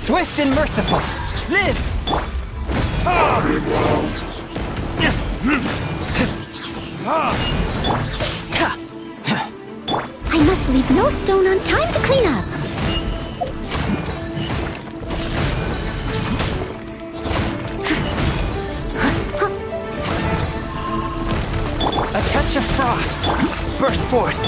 Swift and merciful! Live! I must leave no stone unturned to clean up. A touch of frost! Burst forth!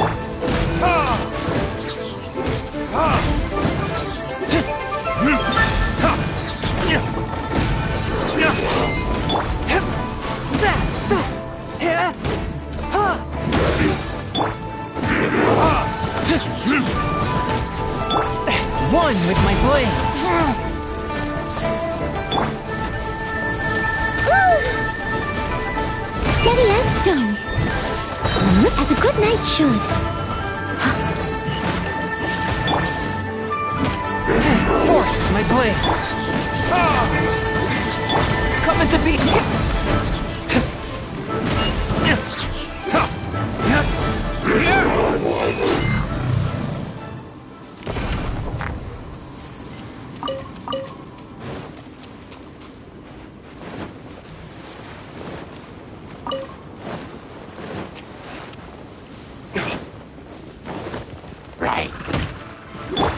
One with my blade! Steady as stone. As a good knight should. Force my blade! Coming to beat me!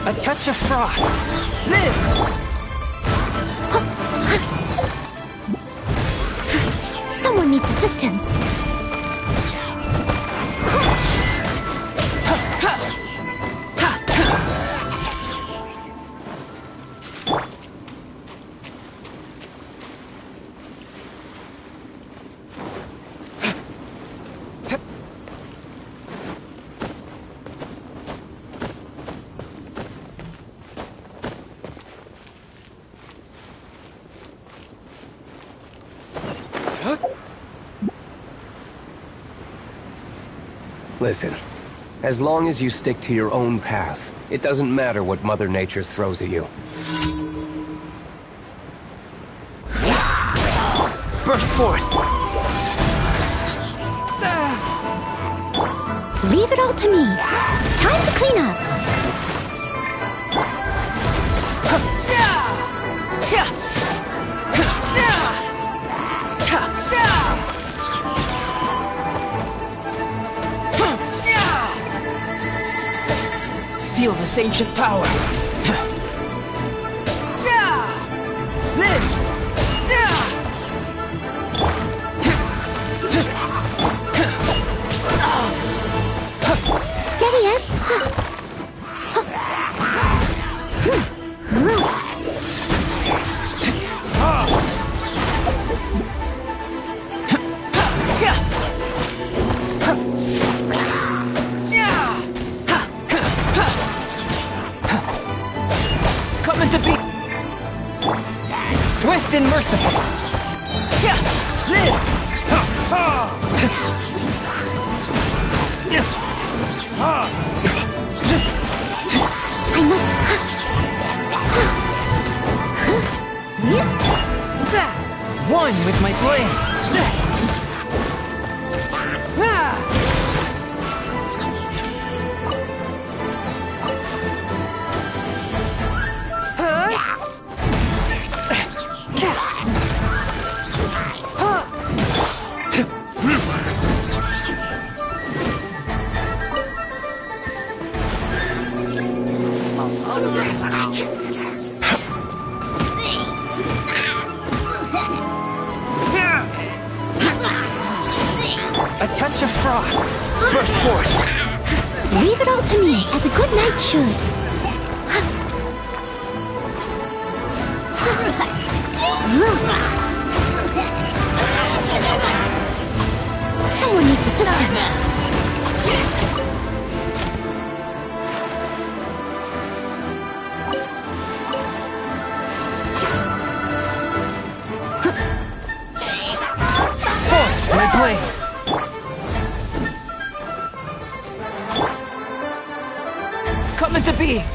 A touch of frost! Live! Someone needs assistance. Listen, as long as you stick to your own path, it doesn't matter what Mother Nature throws at you. Burst forth! Leave it all to me. Time to clean up. Feel this ancient power. Live! Steady as... Coming to be swift and merciful. Live! I must... One with my blade. A touch of frost. Burst forth. Leave it all to me, as a good knight should. Someone needs assistance. My blade. Come into being.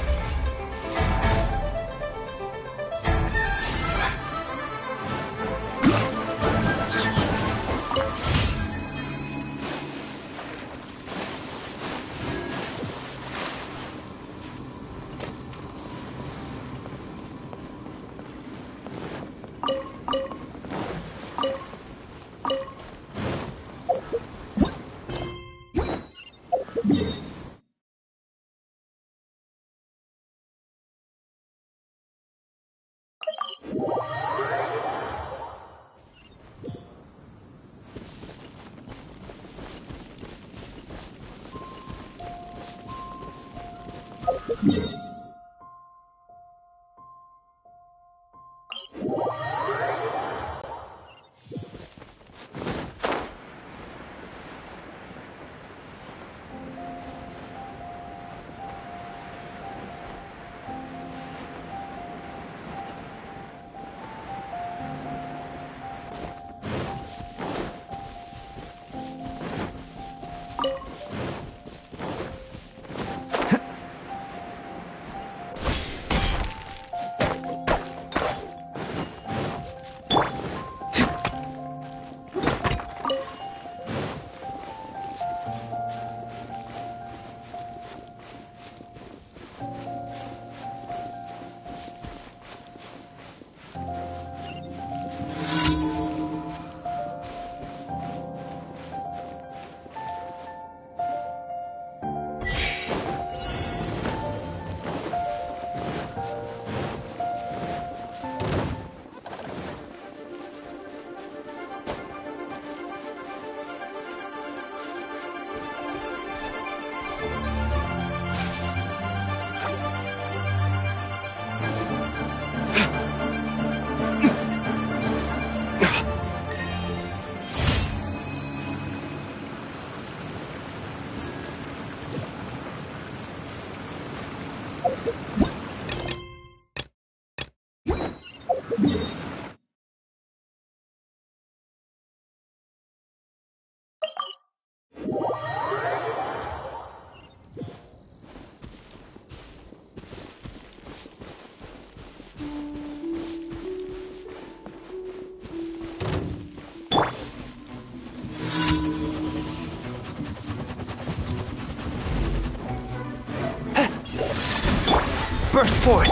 Burst forth!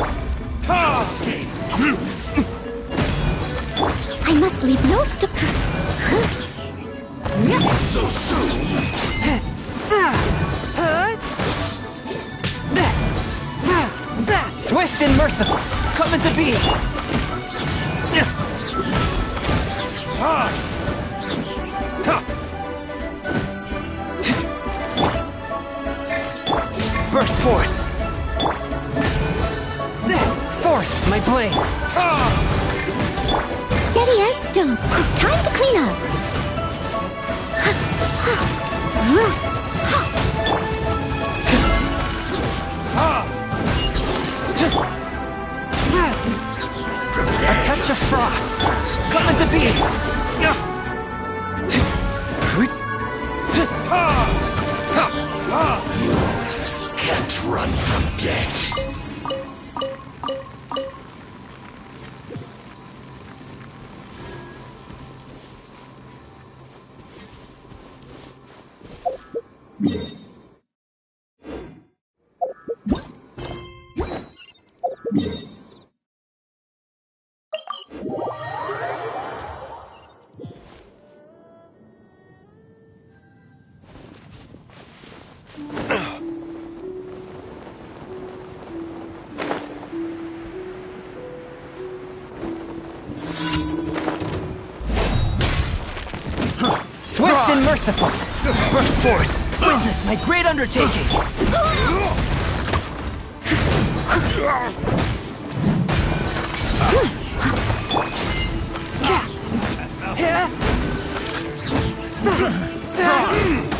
I must leave no stop. So soon! Swift and merciful! Come into being! Burst forth! Forth, my blade! Steady as stone. Time to clean up. A touch of frost! Come into being! You can't run from death. merciful! Burst forth! Witness my great undertaking!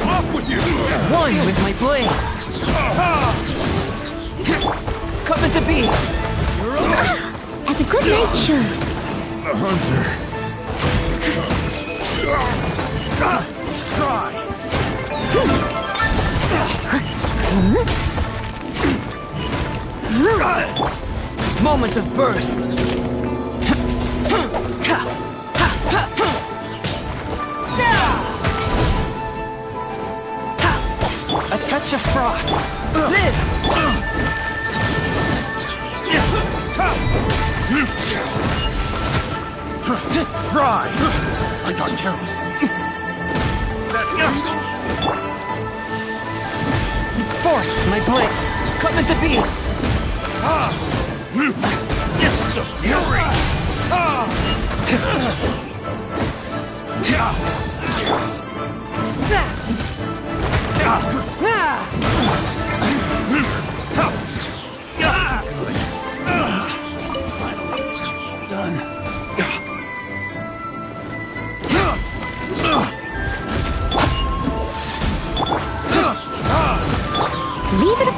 Off with you! One with my blade! Coming to be! As a good knight should. The hunter. Try! Moment of birth! A touch of frost! Live! Fry! I got careless. That Forth, my blade! Coming to be! It's a fury! Done. Leave it up.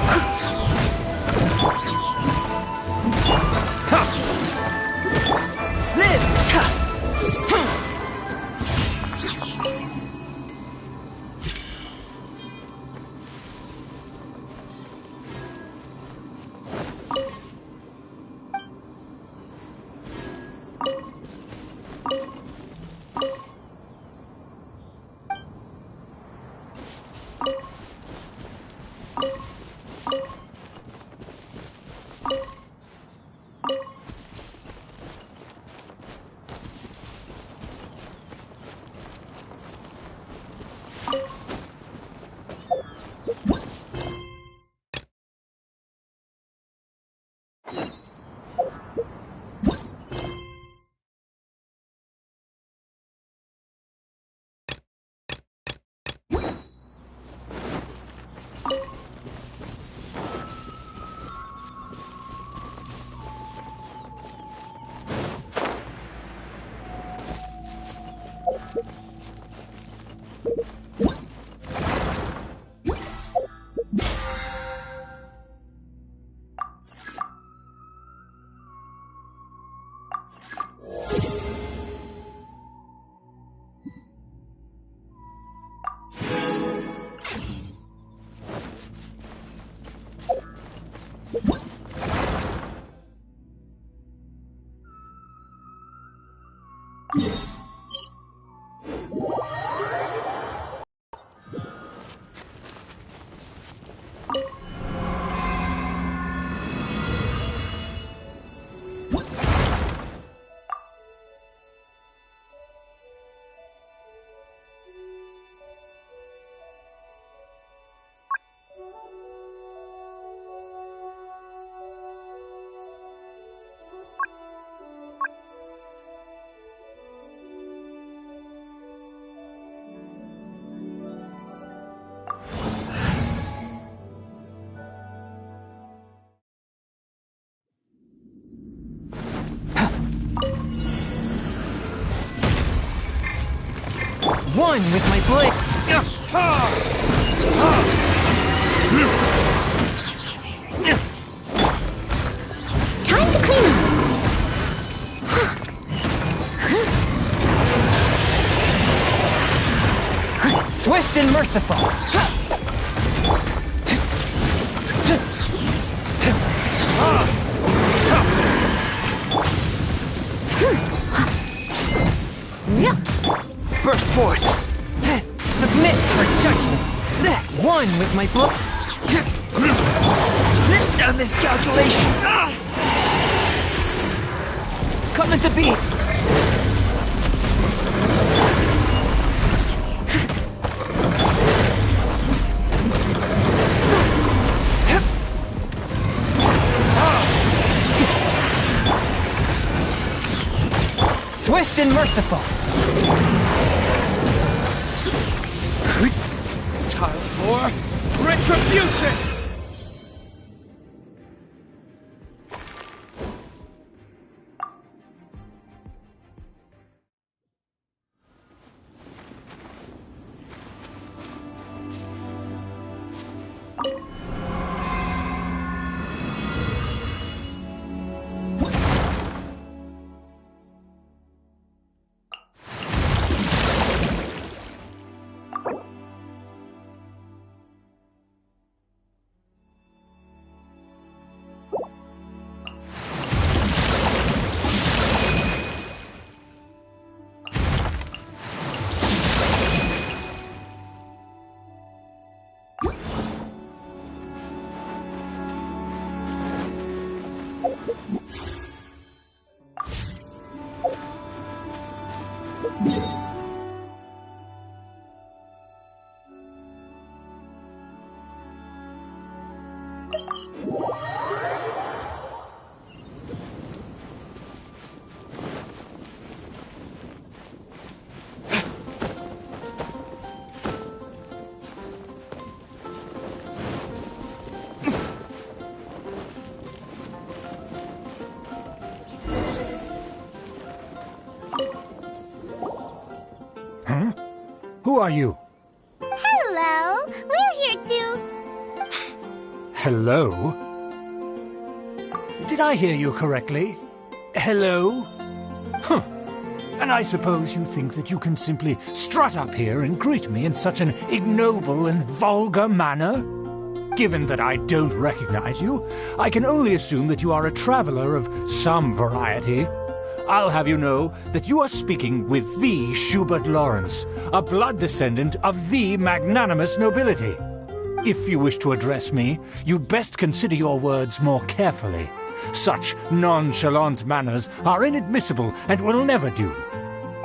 Live! One with my blade! Time to clean up. Swift and merciful! Burst forth! Submit for judgment! One with my blow! Lift down this calculation! Coming to be! Swift and merciful! for retribution! Who are you? Hello! We're here to... Hello? Did I hear you correctly? Hello? Huh. And I suppose you think that you can simply strut up here and greet me in such an ignoble and vulgar manner? Given that I don't recognize you, I can only assume that you are a traveler of some variety. I'll have you know that you are speaking with the Schubert Lawrence, a blood descendant of the magnanimous nobility. If you wish to address me, you'd best consider your words more carefully. Such nonchalant manners are inadmissible and will never do.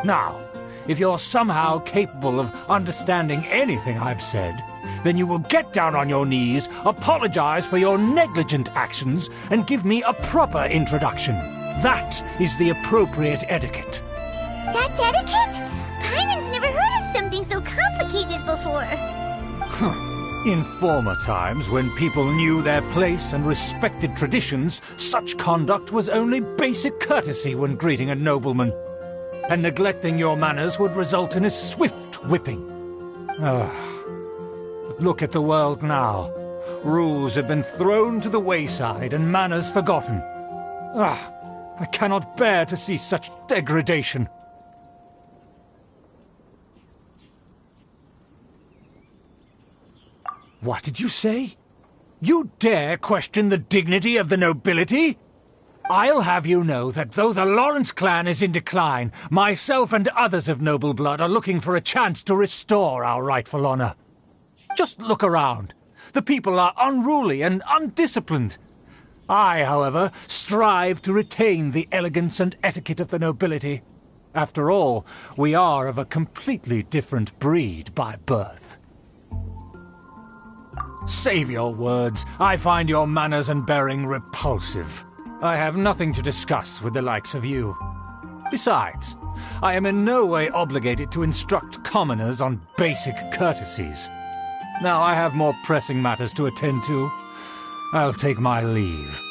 Now, if you're somehow capable of understanding anything I've said, then you will get down on your knees, apologize for your negligent actions, and give me a proper introduction. That is the appropriate etiquette. That's etiquette? Paimon's never heard of something so complicated before. In former times, when people knew their place and respected traditions, such conduct was only basic courtesy when greeting a nobleman. And neglecting your manners would result in a swift whipping. But look at the world now. Rules have been thrown to the wayside and manners forgotten. I cannot bear to see such degradation. What did you say? You dare question the dignity of the nobility? I'll have you know that though the Lawrence clan is in decline, myself and others of noble blood are looking for a chance to restore our rightful honor. Just look around. The people are unruly and undisciplined. I, however, strive to retain the elegance and etiquette of the nobility. After all, we are of a completely different breed by birth. Save your words. I find your manners and bearing repulsive. I have nothing to discuss with the likes of you. Besides, I am in no way obligated to instruct commoners on basic courtesies. Now I have more pressing matters to attend to. I'll take my leave.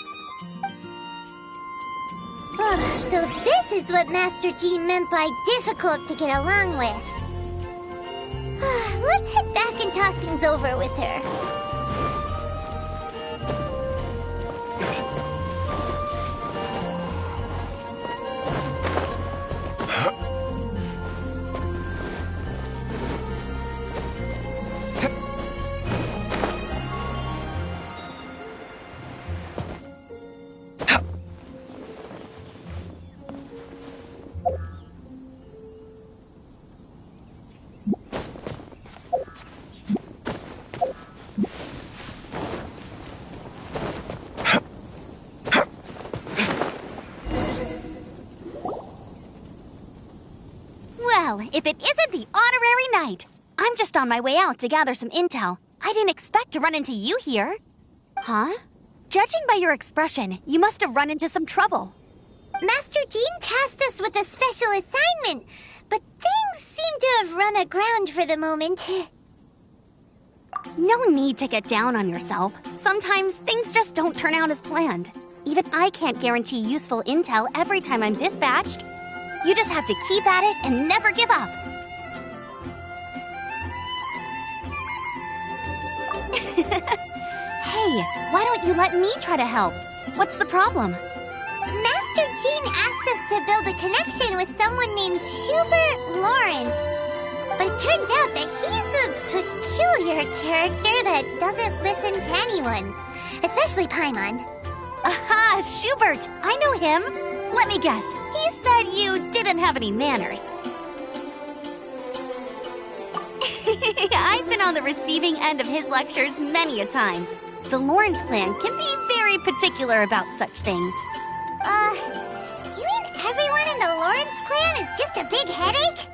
Oh, so this is what Master Jean meant by difficult to get along with. Let's head back and talk things over with her. If it isn't the honorary knight! I'm just on my way out to gather some intel. I didn't expect to run into you here. Huh? Judging by your expression, you must have run into some trouble. Master Jean tasked us with a special assignment, but things seem to have run aground for the moment. No need to get down on yourself. Sometimes things just don't turn out as planned. Even I can't guarantee useful intel every time I'm dispatched. You just have to keep at it and never give up. Hey, why don't you let me try to help? What's the problem? Master Jean asked us to build a connection with someone named Schubert Lawrence. But it turns out that he's a peculiar character that doesn't listen to anyone. Especially Paimon. Aha, Schubert! I know him. Let me guess. He said you didn't have any manners. I've been on the receiving end of his lectures many a time. The Lawrence clan can be very particular about such things. You mean everyone in the Lawrence clan is just a big headache?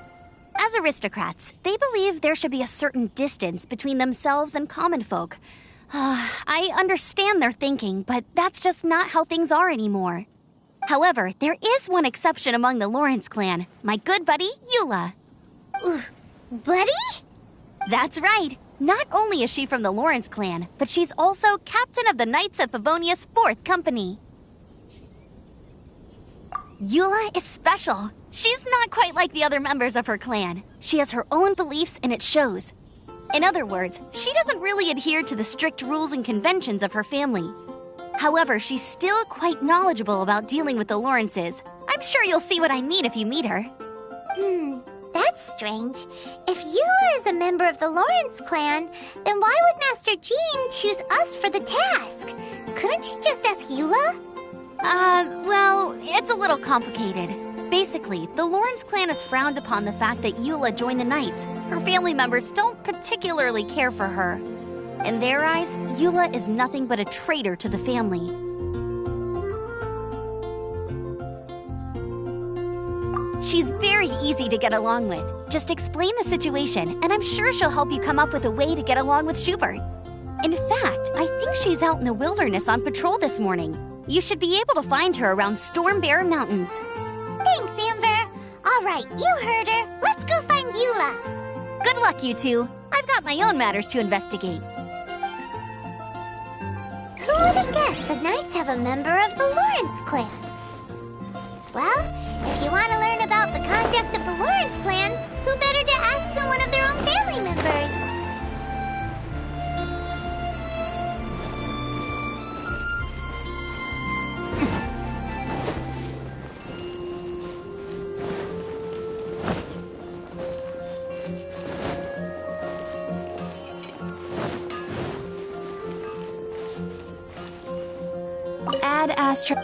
As aristocrats, they believe there should be a certain distance between themselves and common folk. I understand their thinking, but that's just not how things are anymore. However, there is one exception among the Lawrence clan, my good buddy, Eula. Buddy? That's right. Not only is she from the Lawrence clan, but she's also captain of the Knights of Favonia's 4th Company. Eula is special. She's not quite like the other members of her clan. She has her own beliefs and it shows. In other words, she doesn't really adhere to the strict rules and conventions of her family. However, she's still quite knowledgeable about dealing with the Lawrences. I'm sure you'll see what I mean if you meet her. That's strange. If Eula is a member of the Lawrence clan, then why would Master Jean choose us for the task? Couldn't she just ask Eula? Well, it's a little complicated. Basically, the Lawrence clan has frowned upon the fact that Eula joined the Knights. Her family members don't particularly care for her. In their eyes, Eula is nothing but a traitor to the family. She's very easy to get along with. Just explain the situation, and I'm sure she'll help you come up with a way to get along with Schubert. In fact, I think she's out in the wilderness on patrol this morning. You should be able to find her around Storm Bear Mountains. Thanks, Amber. All right, you heard her. Let's go find Eula. Good luck, you two. I've got my own matters to investigate. Who would have guessed the Knights have a member of the Lawrence clan? Well, if you want to learn about the conduct of the Lawrence clan, who better to ask than one of their own family members? Ad Astra.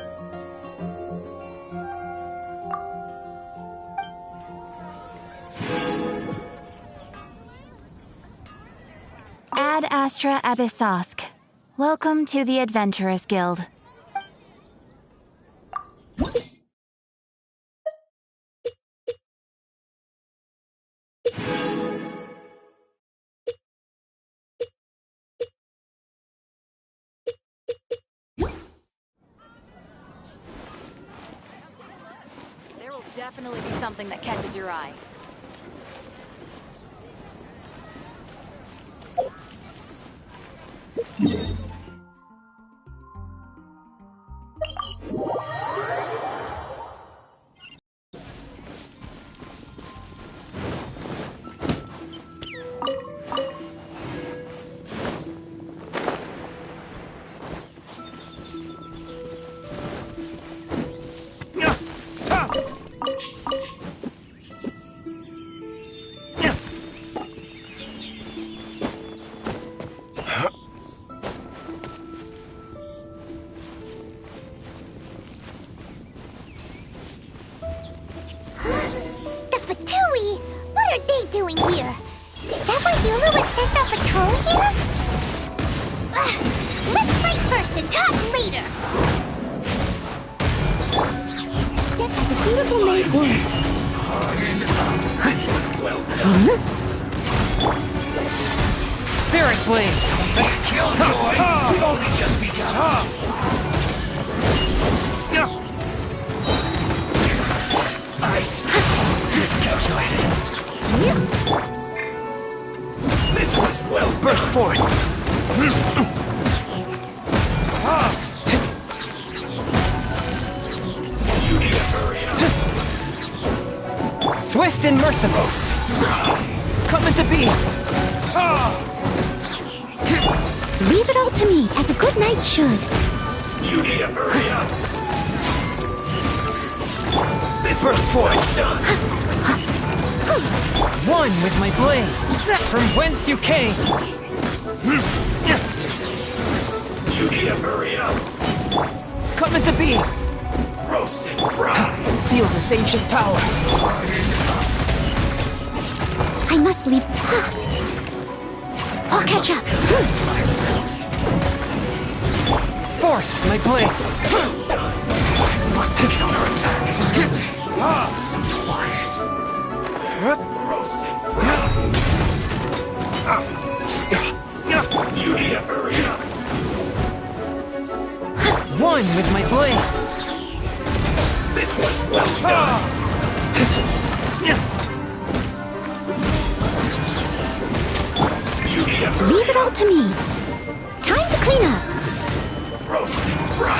Ad Astra Abyssosk. Welcome to the Adventurers Guild. There will definitely be something that catches your eye. Doing here? Is that why Eula was sent on patrol here? Let's fight first and talk later! Step as a dutiful maid woman. Spirit Blade! Killjoy! We've only just begun! Miscalculated! This was well. Burst forth! You need to hurry up. Swift and merciful! Come into being! Leave it all to me, as a good knight should. You need to hurry up. This Burst forth! done. One with my blade! From whence you came! You need to hurry up. Come into being! Roast and fry. Feel this ancient power! I must leave. I'll catch up. Forth, my blade! Must counterattack. Some quiet. Roast and fry. You need to hurry up. One with my blade! This was well done. You need to hurry Leave it all to me. Time to clean up. roast and fry.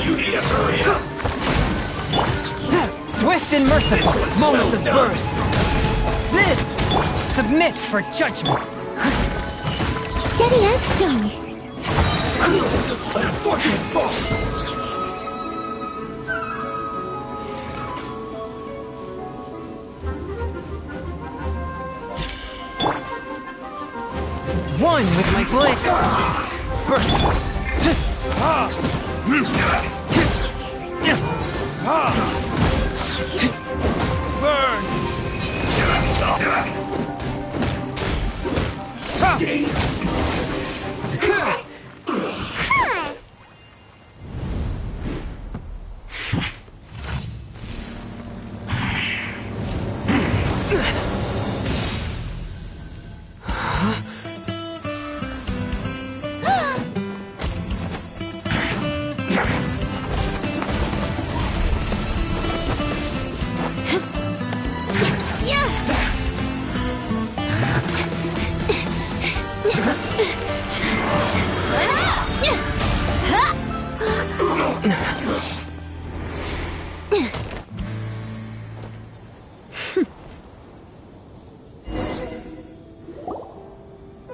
You need to hurry up. Swift and merciful! This was Moments well of done. birth! Live! Submit for judgment! Steady as stone. An unfortunate fault. One with my blade! Burst! Burn! Stay.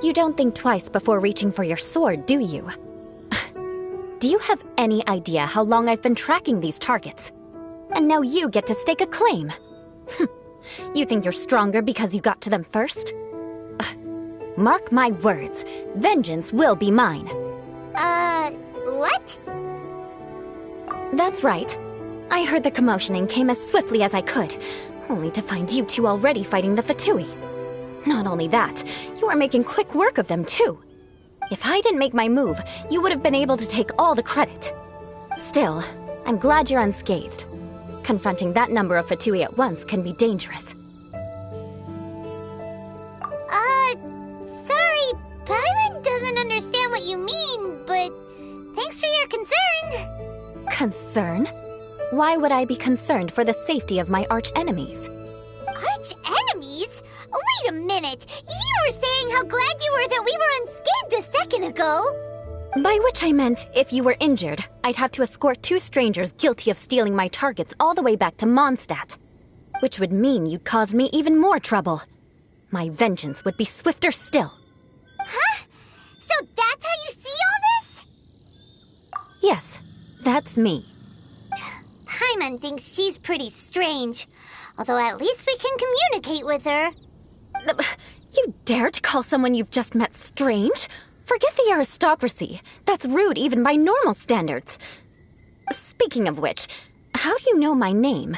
You don't think twice before reaching for your sword, do you? Do you have any idea how long I've been tracking these targets? And now you get to stake a claim. You think you're stronger because you got to them first? Mark my words, vengeance will be mine. What? That's right. I heard the commotion and came as swiftly as I could, only to find you two already fighting the Fatui. Not only that, you are making quick work of them too. If I didn't make my move, you would have been able to take all the credit. Still, I'm glad you're unscathed. Confronting that number of Fatui at once can be dangerous. Sorry, Paimon doesn't understand what you mean, but thanks for your concern. Concern? Why would I be concerned for the safety of my arch-enemies? Arch-enemies? Wait a minute! You were saying how glad you were that we were unscathed a second ago! By which I meant, if you were injured, I'd have to escort two strangers guilty of stealing my targets all the way back to Mondstadt. Which would mean you'd cause me even more trouble. My vengeance would be swifter still. Huh? So that's how you see all this? Yes, that's me. Paimon thinks she's pretty strange. Although at least we can communicate with her. You dare to call someone you've just met strange? Forget the aristocracy. That's rude even by normal standards. Speaking of which, how do you know my name?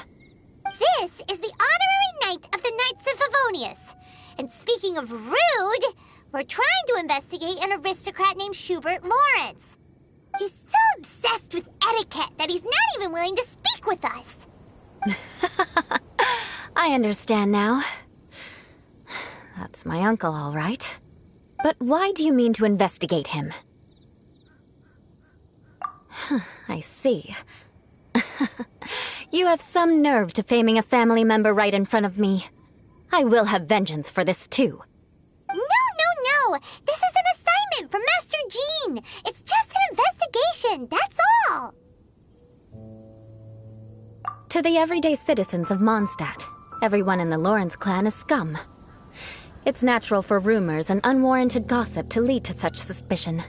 This is the honorary knight of the Knights of Favonius. And speaking of rude, we're trying to investigate an aristocrat named Schubert Lawrence. He's so obsessed with etiquette that he's not even willing to speak with us. I understand now. That's my uncle, all right. But why do you mean to investigate him? I see. You have some nerve to faming a family member right in front of me. I will have vengeance for this too. No! This is an assignment from Master Jean! It's just an investigation, that's all! To the everyday citizens of Mondstadt, everyone in the Lawrence clan is scum. It's natural for rumors and unwarranted gossip to lead to such suspicion.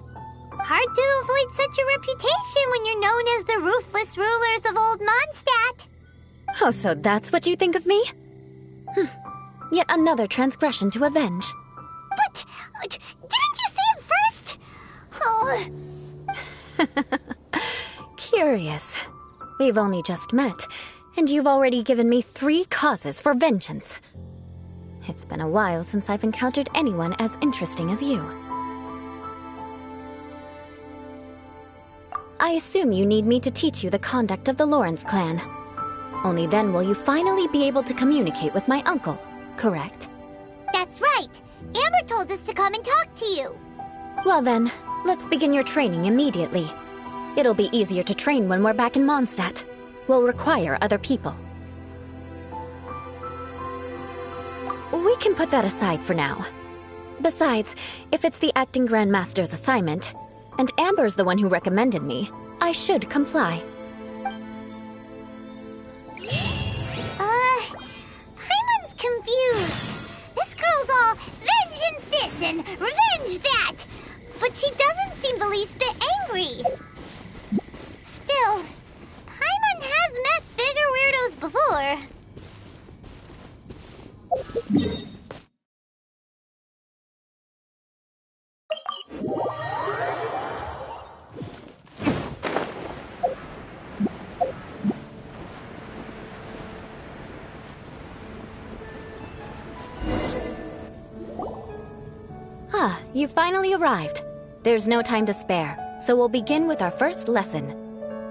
Hard to avoid such a reputation when you're known as the ruthless rulers of Old Mondstadt. Oh, so that's what you think of me? Yet another transgression to avenge. But, didn't you say it first? Oh. Curious. We've only just met, and you've already given me 3 causes for vengeance. It's been a while since I've encountered anyone as interesting as you. I assume you need me to teach you the conduct of the Lawrence clan. Only then will you finally be able to communicate with my uncle, correct? That's right. Amber told us to come and talk to you. Well then, let's begin your training immediately. It'll be easier to train when we're back in Mondstadt. We'll require other people. We can put that aside for now. Besides, if it's the acting Grand Master's assignment, and Amber's the one who recommended me, I should comply. Paimon's confused. This girl's all vengeance this and revenge that. But she doesn't seem the least bit angry. Still, Paimon has met bigger weirdos before. Ah, you finally arrived. There's no time to spare, so we'll begin with our first lesson.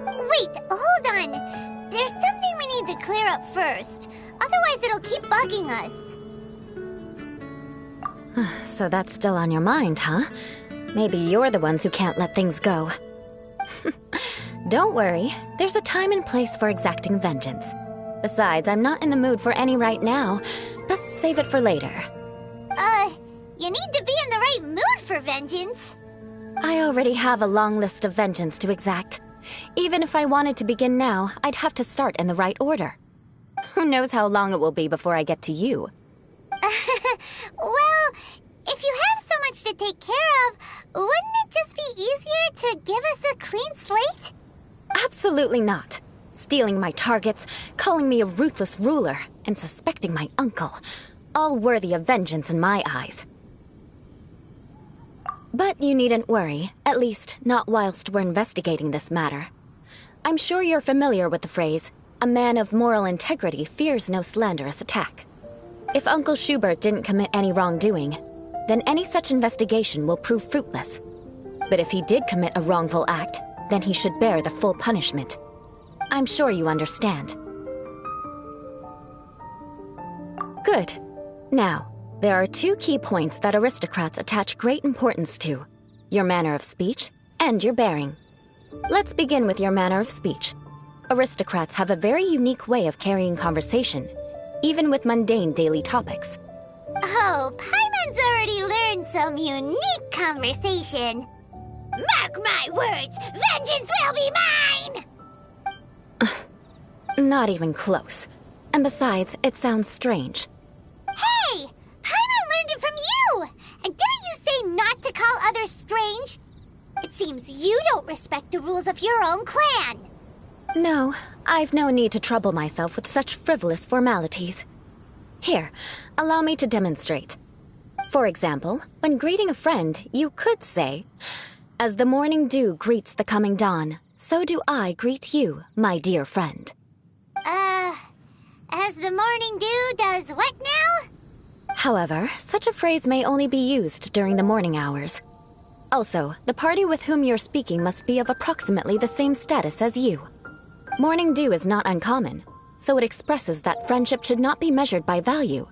Wait, hold on. There's something we need to clear up first. Otherwise it'll keep bugging us. So that's still on your mind, huh? Maybe you're the ones who can't let things go. Don't worry, there's a time and place for exacting vengeance. Besides, I'm not in the mood for any right now. Best save it for later. You need to be in the right mood for vengeance. I already have a long list of vengeance to exact. Even if I wanted to begin now, I'd have to start in the right order. Who knows how long it will be before I get to you? Well, if you have so much to take care of, wouldn't it just be easier to give us a clean slate? Absolutely not. Stealing my targets, calling me a ruthless ruler, and suspecting my uncle. All worthy of vengeance in my eyes. But you needn't worry, at least not whilst we're investigating this matter. I'm sure you're familiar with the phrase, a man of moral integrity fears no slanderous attack. If Uncle Schubert didn't commit any wrongdoing, then any such investigation will prove fruitless. But if he did commit a wrongful act, then he should bear the full punishment. I'm sure you understand. Good. Now, there are 2 key points that aristocrats attach great importance to: your manner of speech and your bearing. Let's begin with your manner of speech. Aristocrats have a very unique way of carrying conversation, even with mundane daily topics. Oh, Paimon's already learned some unique conversation. Mark my words, vengeance will be mine! Not even close. And besides, it sounds strange. Hey! Paimon learned it from you! And didn't you say not to call others strange? It seems you don't respect the rules of your own clan. No, I've no need to trouble myself with such frivolous formalities. Here, allow me to demonstrate. For example, when greeting a friend, you could say, "As the morning dew greets the coming dawn, so do I greet you, my dear friend." As the morning dew does what now? However, such a phrase may only be used during the morning hours. Also, the party with whom you're speaking must be of approximately the same status as you. Morning dew is not uncommon, so it expresses that friendship should not be measured by value,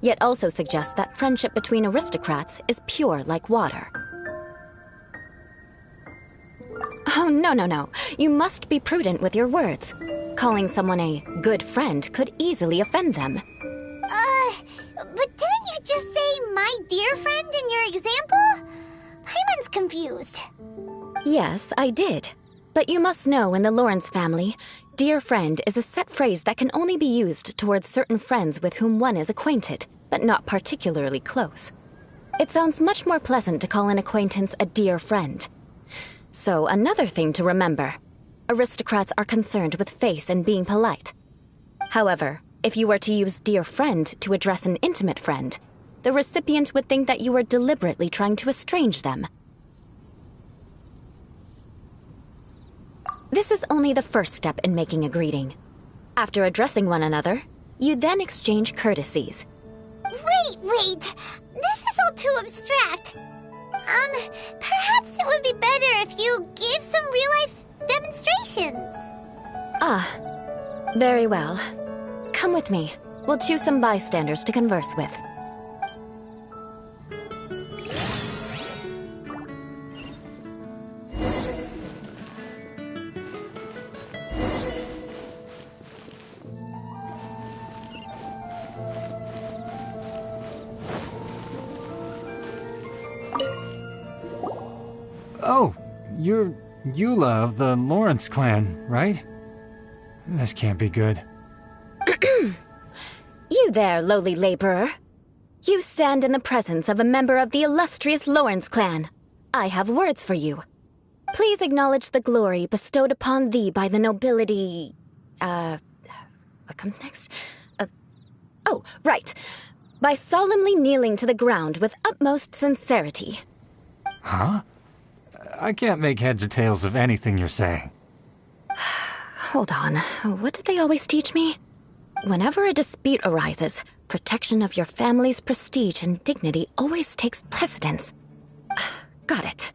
yet also suggests that friendship between aristocrats is pure like water. Oh, no. You must be prudent with your words. calling someone a good friend could easily offend them. But didn't you just say my dear friend in your example? Paimon's confused. Yes, I did. But you must know in the Lawrence family, dear friend is a set phrase that can only be used towards certain friends with whom one is acquainted, but not particularly close. It sounds much more pleasant to call an acquaintance a dear friend. So another thing to remember. Aristocrats are concerned with face and being polite. However, if you were to use dear friend to address an intimate friend, the recipient would think that you were deliberately trying to estrange them. This is only the first step in making a greeting. After addressing one another, you then exchange courtesies. Wait! This is all too abstract. Perhaps it would be better if you gave some real-life demonstrations. Ah, very well. Come with me. We'll choose some bystanders to converse with. Oh, you're Eula of the Lawrence clan, right? This can't be good. You there, lowly laborer. You stand in the presence of a member of the illustrious Lawrence clan. I have words for you. Please acknowledge the glory bestowed upon thee by the nobility... what comes next? Oh, right. By solemnly kneeling to the ground with utmost sincerity. Huh? I can't make heads or tails of anything you're saying. Hold on. What did they always teach me? Whenever a dispute arises, protection of your family's prestige and dignity always takes precedence. Got it.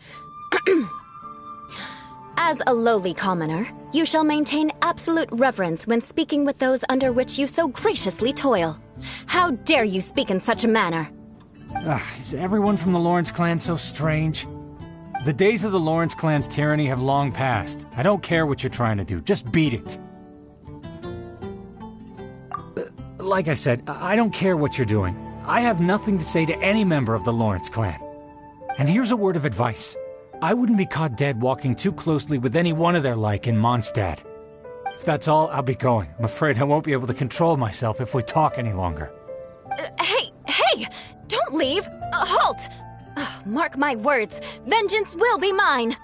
As a lowly commoner, you shall maintain absolute reverence when speaking with those under which you so graciously toil. How dare you speak in such a manner? Is everyone from the Lawrence clan so strange? The days of the Lawrence clan's tyranny have long passed. I don't care what you're trying to do, just beat it. Like I said, I don't care what you're doing. I have nothing to say to any member of the Lawrence clan. And here's a word of advice. I wouldn't be caught dead walking too closely with any one of their like in Mondstadt. If that's all, I'll be going. I'm afraid I won't be able to control myself if we talk any longer. Hey! Don't leave! Halt! Mark my words, vengeance will be mine!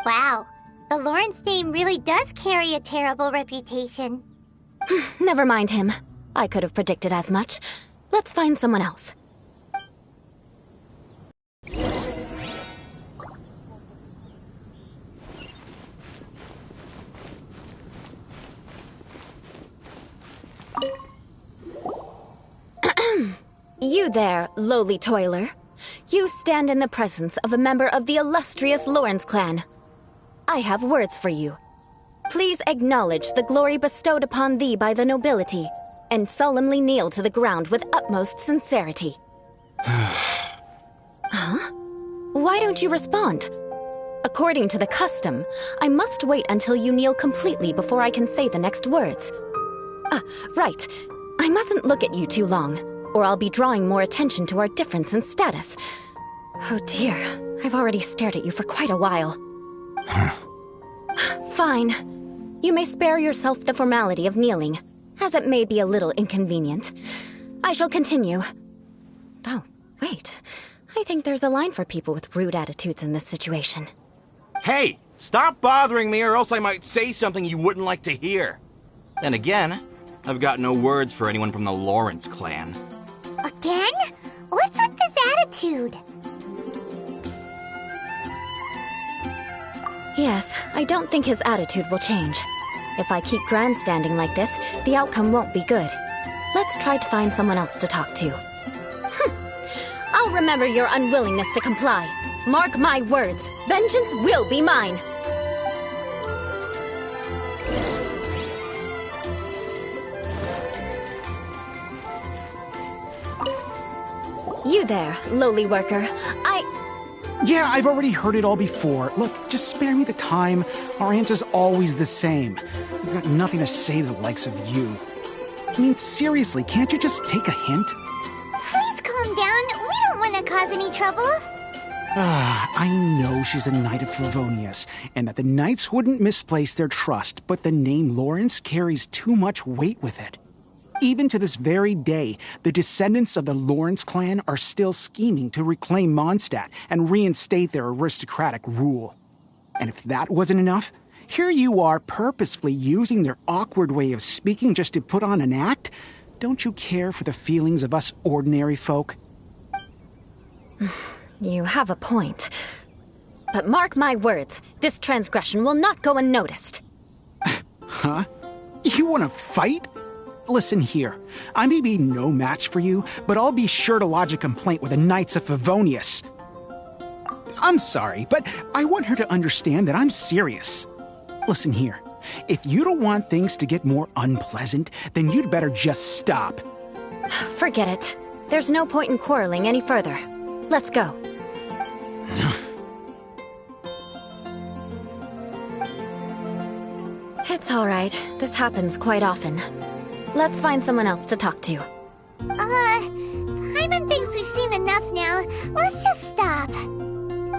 Wow, the Lawrence name really does carry a terrible reputation. Never mind him. I could have predicted as much. Let's find someone else. You there, lowly toiler. You stand in the presence of a member of the illustrious Lawrence clan. I have words for you. Please acknowledge the glory bestowed upon thee by the nobility, and solemnly kneel to the ground with utmost sincerity. Huh? Why don't you respond? According to the custom, I must wait until you kneel completely before I can say the next words. Right. I mustn't look at you too long, or I'll be drawing more attention to our difference in status. Oh dear, I've already stared at you for quite a while. Fine. You may spare yourself the formality of kneeling, as it may be a little inconvenient. I shall continue. Oh, wait. I think there's a line for people with rude attitudes in this situation. Hey, stop bothering me or else I might say something you wouldn't like to hear. Then again, I've got no words for anyone from the Lawrence clan. Again? What's with this attitude? Yes, I don't think his attitude will change. If I keep grandstanding like this, the outcome won't be good. Let's try to find someone else to talk to. I'll remember your unwillingness to comply. Mark my words, vengeance will be mine. You there, lowly worker. Yeah, I've already heard it all before. Look, just spare me the time. Our answer's always the same. We've got nothing to say to the likes of you. I mean, seriously, can't you just take a hint? Please calm down. We don't want to cause any trouble. I know she's a Knight of Favonius, and that the Knights wouldn't misplace their trust, but the name Lawrence carries too much weight with it. Even to this very day, the descendants of the Lawrence clan are still scheming to reclaim Mondstadt and reinstate their aristocratic rule. And if that wasn't enough, here you are purposefully using their awkward way of speaking just to put on an act? Don't you care for the feelings of us ordinary folk? You have a point. But mark my words, this transgression will not go unnoticed. Huh? You want to fight? Listen here, I may be no match for you, but I'll be sure to lodge a complaint with the Knights of Favonius. I'm sorry, but I want her to understand that I'm serious. Listen here, if you don't want things to get more unpleasant, then you'd better just stop. Forget it. There's no point in quarreling any further. Let's go. It's all right. This happens quite often. Let's find someone else to talk to. Paimon thinks we've seen enough now. Let's just stop.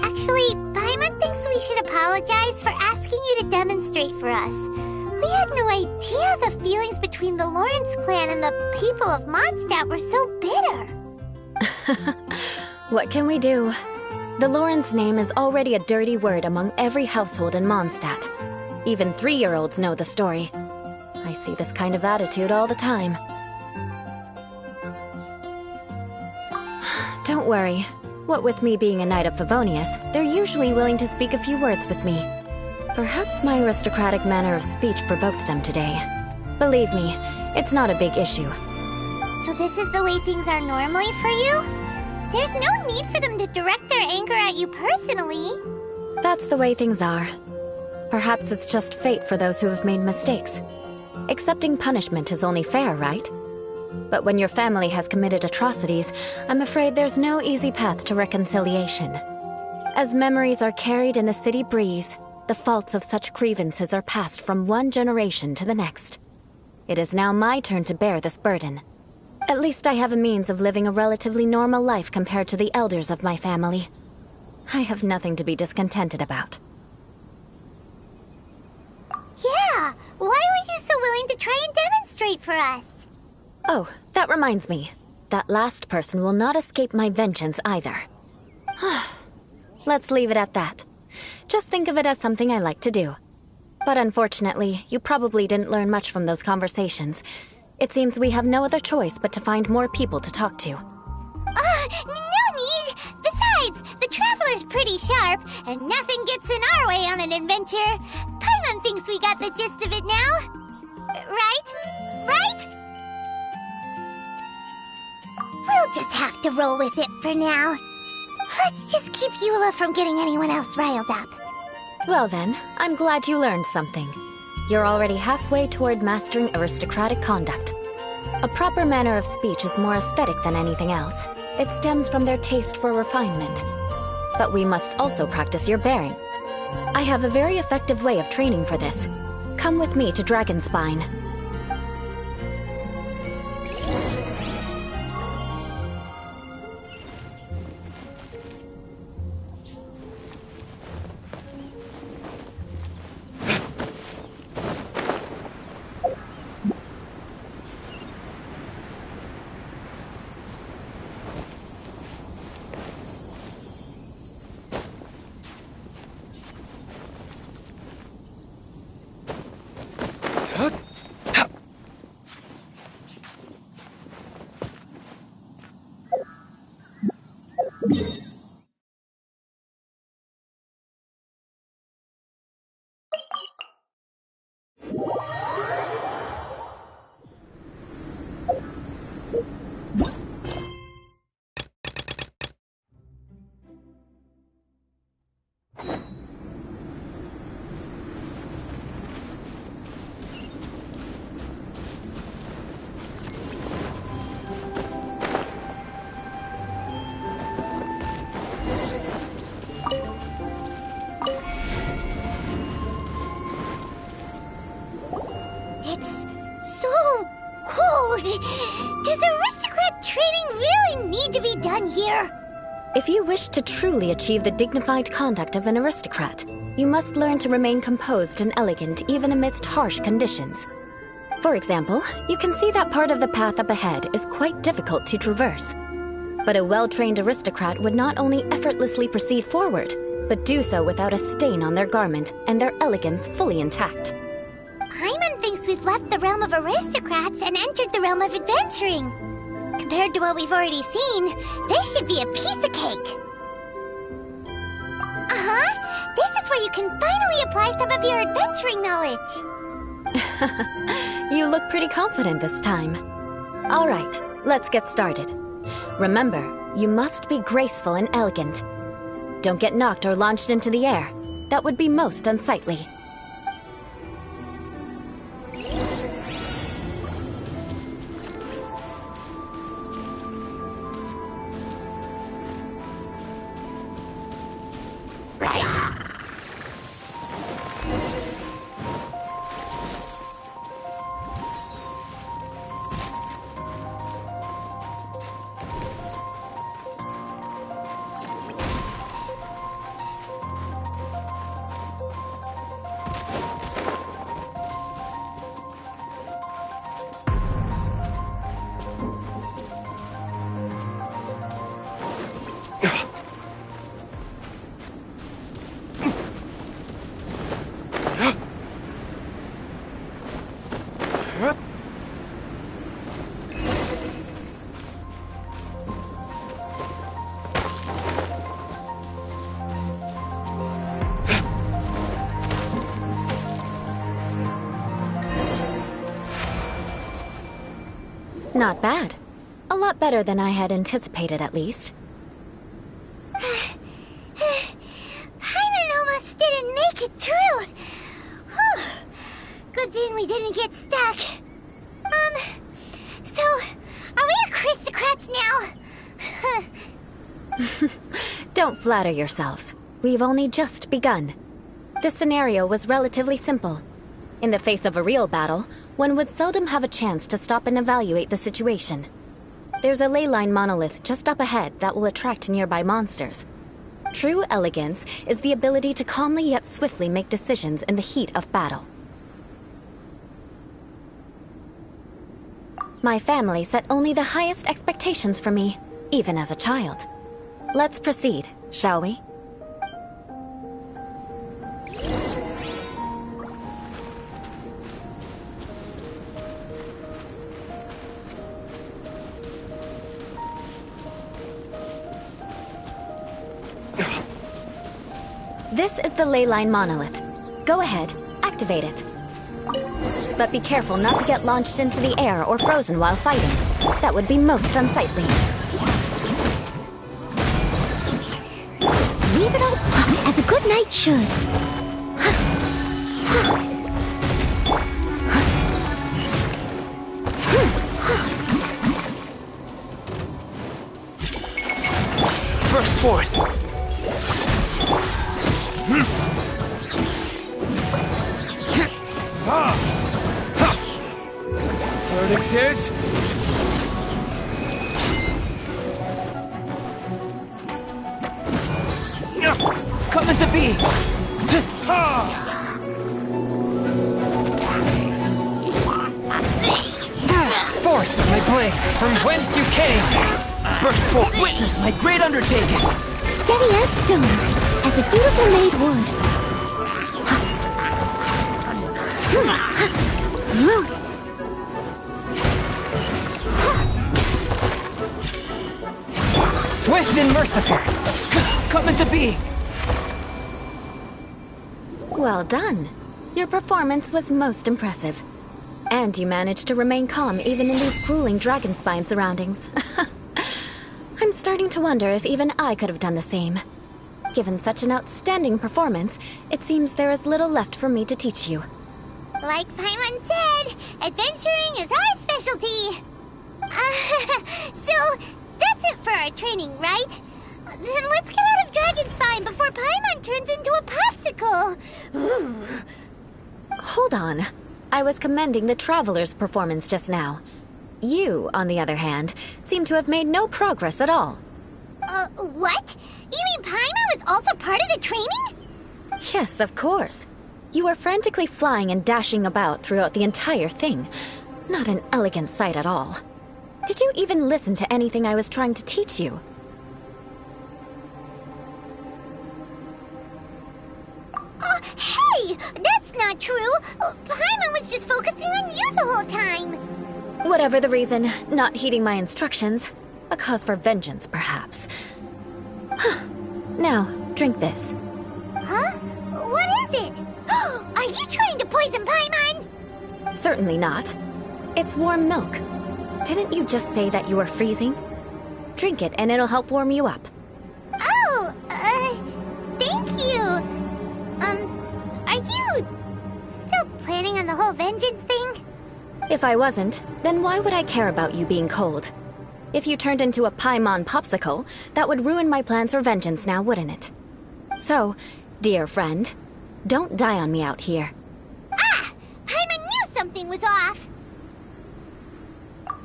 Actually, Paimon thinks we should apologize for asking you to demonstrate for us. We had no idea the feelings between the Lawrence clan and the people of Mondstadt were so bitter. What can we do? The Lawrence name is already a dirty word among every household in Mondstadt. Even 3-year-olds know the story. I see this kind of attitude all the time. Don't worry. What with me being a Knight of Favonius, they're usually willing to speak a few words with me. Perhaps my aristocratic manner of speech provoked them today. Believe me, it's not a big issue. So this is the way things are normally for you? There's no need for them to direct their anger at you personally. That's the way things are. Perhaps it's just fate for those who have made mistakes. Accepting punishment is only fair, right? But when your family has committed atrocities, I'm afraid there's no easy path to reconciliation. As memories are carried in the city breeze, the faults of such grievances are passed from one generation to the next. It is now my turn to bear this burden. At least I have a means of living a relatively normal life compared to the elders of my family. I have nothing to be discontented about. Yeah, why were you so willing to try and demonstrate for us? Oh, that reminds me. That last person will not escape my vengeance either. Let's leave it at that. Just think of it as something I like to do. But unfortunately, you probably didn't learn much from those conversations. It seems we have no other choice but to find more people to talk to. No need! Besides, the Traveler's pretty sharp, and nothing gets in our way on an adventure. Paimon thinks we got the gist of it now. Right? Right? We'll just have to roll with it for now. Let's just keep Eula from getting anyone else riled up. Well then, I'm glad you learned something. You're already halfway toward mastering aristocratic conduct. A proper manner of speech is more aesthetic than anything else. It stems from their taste for refinement. But we must also practice your bearing. I have a very effective way of training for this. Come with me to Dragonspine. It's so cold. Does aristocrat training really need to be done here? If you wish to truly achieve the dignified conduct of an aristocrat, you must learn to remain composed and elegant even amidst harsh conditions. For example, you can see that part of the path up ahead is quite difficult to traverse. But a well-trained aristocrat would not only effortlessly proceed forward, but do so without a stain on their garment and their elegance fully intact. Paimon thinks we've left the realm of aristocrats and entered the realm of adventuring. Compared to what we've already seen, this should be a piece of cake. Uh-huh. This is where you can finally apply some of your adventuring knowledge. You look pretty confident this time. All right, let's get started. Remember, you must be graceful and elegant. Don't get knocked or launched into the air. That would be most unsightly. Not bad. A lot better than I had anticipated, at least. Paimon almost didn't make it through. Whew. Good thing we didn't get stuck. So, are we aristocrats now? Don't flatter yourselves. We've only just begun. This scenario was relatively simple. In the face of a real battle, one would seldom have a chance to stop and evaluate the situation. There's a ley line monolith just up ahead that will attract nearby monsters. True elegance is the ability to calmly yet swiftly make decisions in the heat of battle. My family set only the highest expectations for me, even as a child. Let's proceed, shall we? This is the ley line monolith. Go ahead, activate it. But be careful not to get launched into the air or frozen while fighting. That would be most unsightly. Leave it all as a good knight should. Burst forth! Verdict is... coming to be! Forth with my blade, from whence you came! Burst forth, witness my great undertaking! Steady as stone, as a dutiful maid would. Swift and merciful! Coming to be! Well done. Your performance was most impressive. And you managed to remain calm even in these grueling dragon spine surroundings. I'm starting to wonder if even I could have done the same. Given such an outstanding performance, it seems there is little left for me to teach you. Like Paimon said, adventuring is our specialty. So, that's it for our training, right? Then let's get out of Dragonspine before Paimon turns into a popsicle. Hold on. I was commending the Traveler's performance just now. You, on the other hand, seem to have made no progress at all. What? You mean Paimon was also part of the training? Yes, of course. You were frantically flying and dashing about throughout the entire thing. Not an elegant sight at all. Did you even listen to anything I was trying to teach you? Hey! That's not true! Paimon was just focusing on you the whole time! Whatever the reason, not heeding my instructions. A cause for vengeance, perhaps. Now, drink this. Huh? What is it? Are you trying to poison Paimon? Certainly not. It's warm milk. Didn't you just say that you were freezing? Drink it and it'll help warm you up. Oh, thank you. Are you still planning on the whole vengeance thing? If I wasn't, then why would I care about you being cold? If you turned into a Paimon popsicle, that would ruin my plans for vengeance now, wouldn't it? So, dear friend, don't die on me out here. Ah! Paimon knew something was off!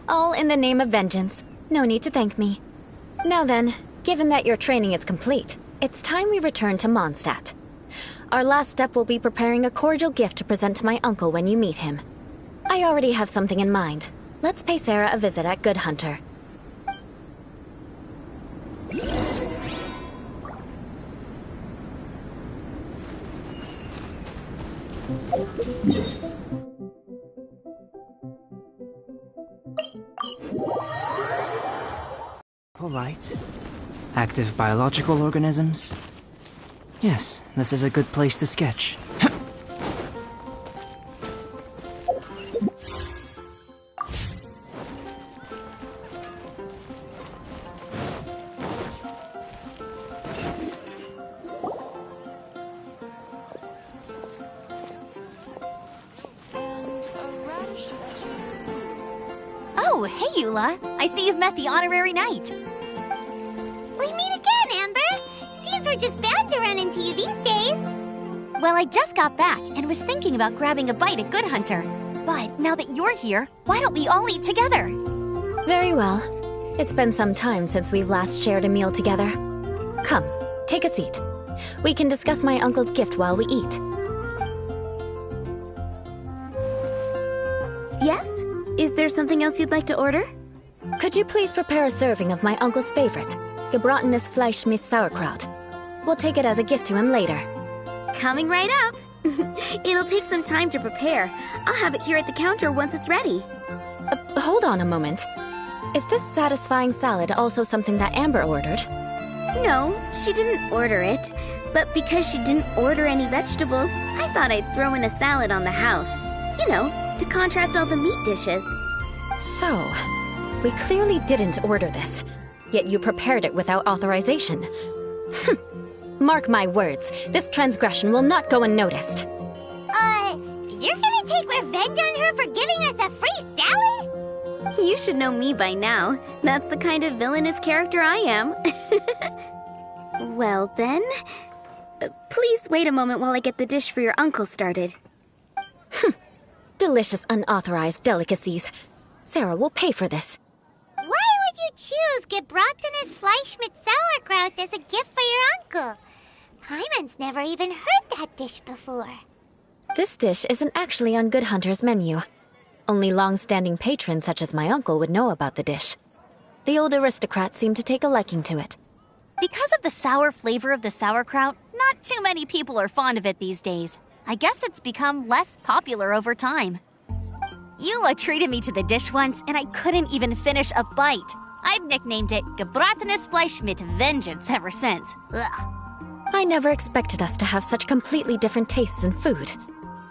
All in the name of vengeance. No need to thank me. Now then, given that your training is complete, it's time we return to Mondstadt. Our last step will be preparing a cordial gift to present to my uncle when you meet him. I already have something in mind. Let's pay Sarah a visit at Good Hunter. Polite. Active biological organisms? Yes, this is a good place to sketch. Oh, hey, Eula. I see you've met the honorary knight. We meet again, Amber! Seems we're just bound to run into you these days. Well, I just got back and was thinking about grabbing a bite at Good Hunter. But now that you're here, why don't we all eat together? Very well. It's been some time since we've last shared a meal together. Come, take a seat. We can discuss my uncle's gift while we eat. Yes? Is there something else you'd like to order? Could you please prepare a serving of my uncle's favorite, gebratenes Fleisch mit Sauerkraut? We'll take it as a gift to him later. Coming right up. It'll take some time to prepare. I'll have it here at the counter once it's ready. Hold on a moment. Is this satisfying salad also something that Amber ordered? No, she didn't order it. But because she didn't order any vegetables, I thought I'd throw in a salad on the house. You know, to contrast all the meat dishes. So, we clearly didn't order this, yet you prepared it without authorization. Mark my words, this transgression will not go unnoticed. You're gonna take revenge on her for giving us a free salad? You should know me by now. That's the kind of villainous character I am. Well then, please wait a moment while I get the dish for your uncle started. Delicious unauthorized delicacies. Sarah will pay for this. Why would you choose gebratenes Fleisch mit Sauerkraut as a gift for your uncle? Paimon's never even heard that dish before. This dish isn't actually on Good Hunter's menu. Only long-standing patrons such as my uncle would know about the dish. The old aristocrat seemed to take a liking to it. Because of the sour flavor of the sauerkraut, not too many people are fond of it these days. I guess it's become less popular over time. Eula treated me to the dish once, and I couldn't even finish a bite. I've nicknamed it gebratenes Fleisch mit Vengeance ever since. Ugh. I never expected us to have such completely different tastes in food.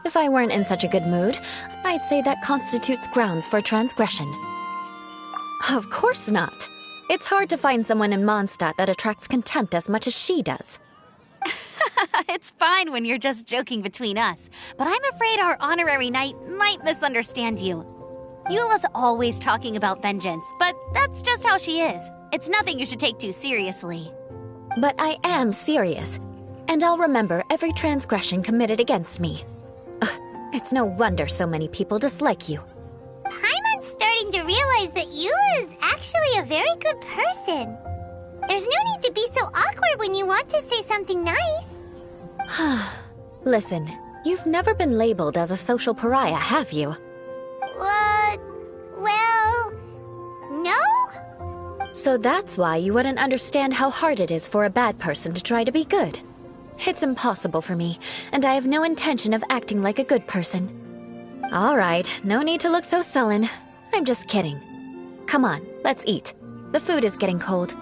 If I weren't in such a good mood, I'd say that constitutes grounds for transgression. Of course not. It's hard to find someone in Mondstadt that attracts contempt as much as she does. It's fine when you're just joking between us, but I'm afraid our honorary knight might misunderstand you. Eula's always talking about vengeance, but that's just how she is. It's nothing you should take too seriously. But I am serious, and I'll remember every transgression committed against me. It's no wonder so many people dislike you. Paimon's starting to realize that Eula is actually a very good person. There's no need to be so awkward when you want to say something nice. Listen, you've never been labeled as a social pariah, have you? Well, no? So that's why you wouldn't understand how hard it is for a bad person to try to be good. It's impossible for me, and I have no intention of acting like a good person. All right, no need to look so sullen. I'm just kidding. Come on, let's eat. The food is getting cold.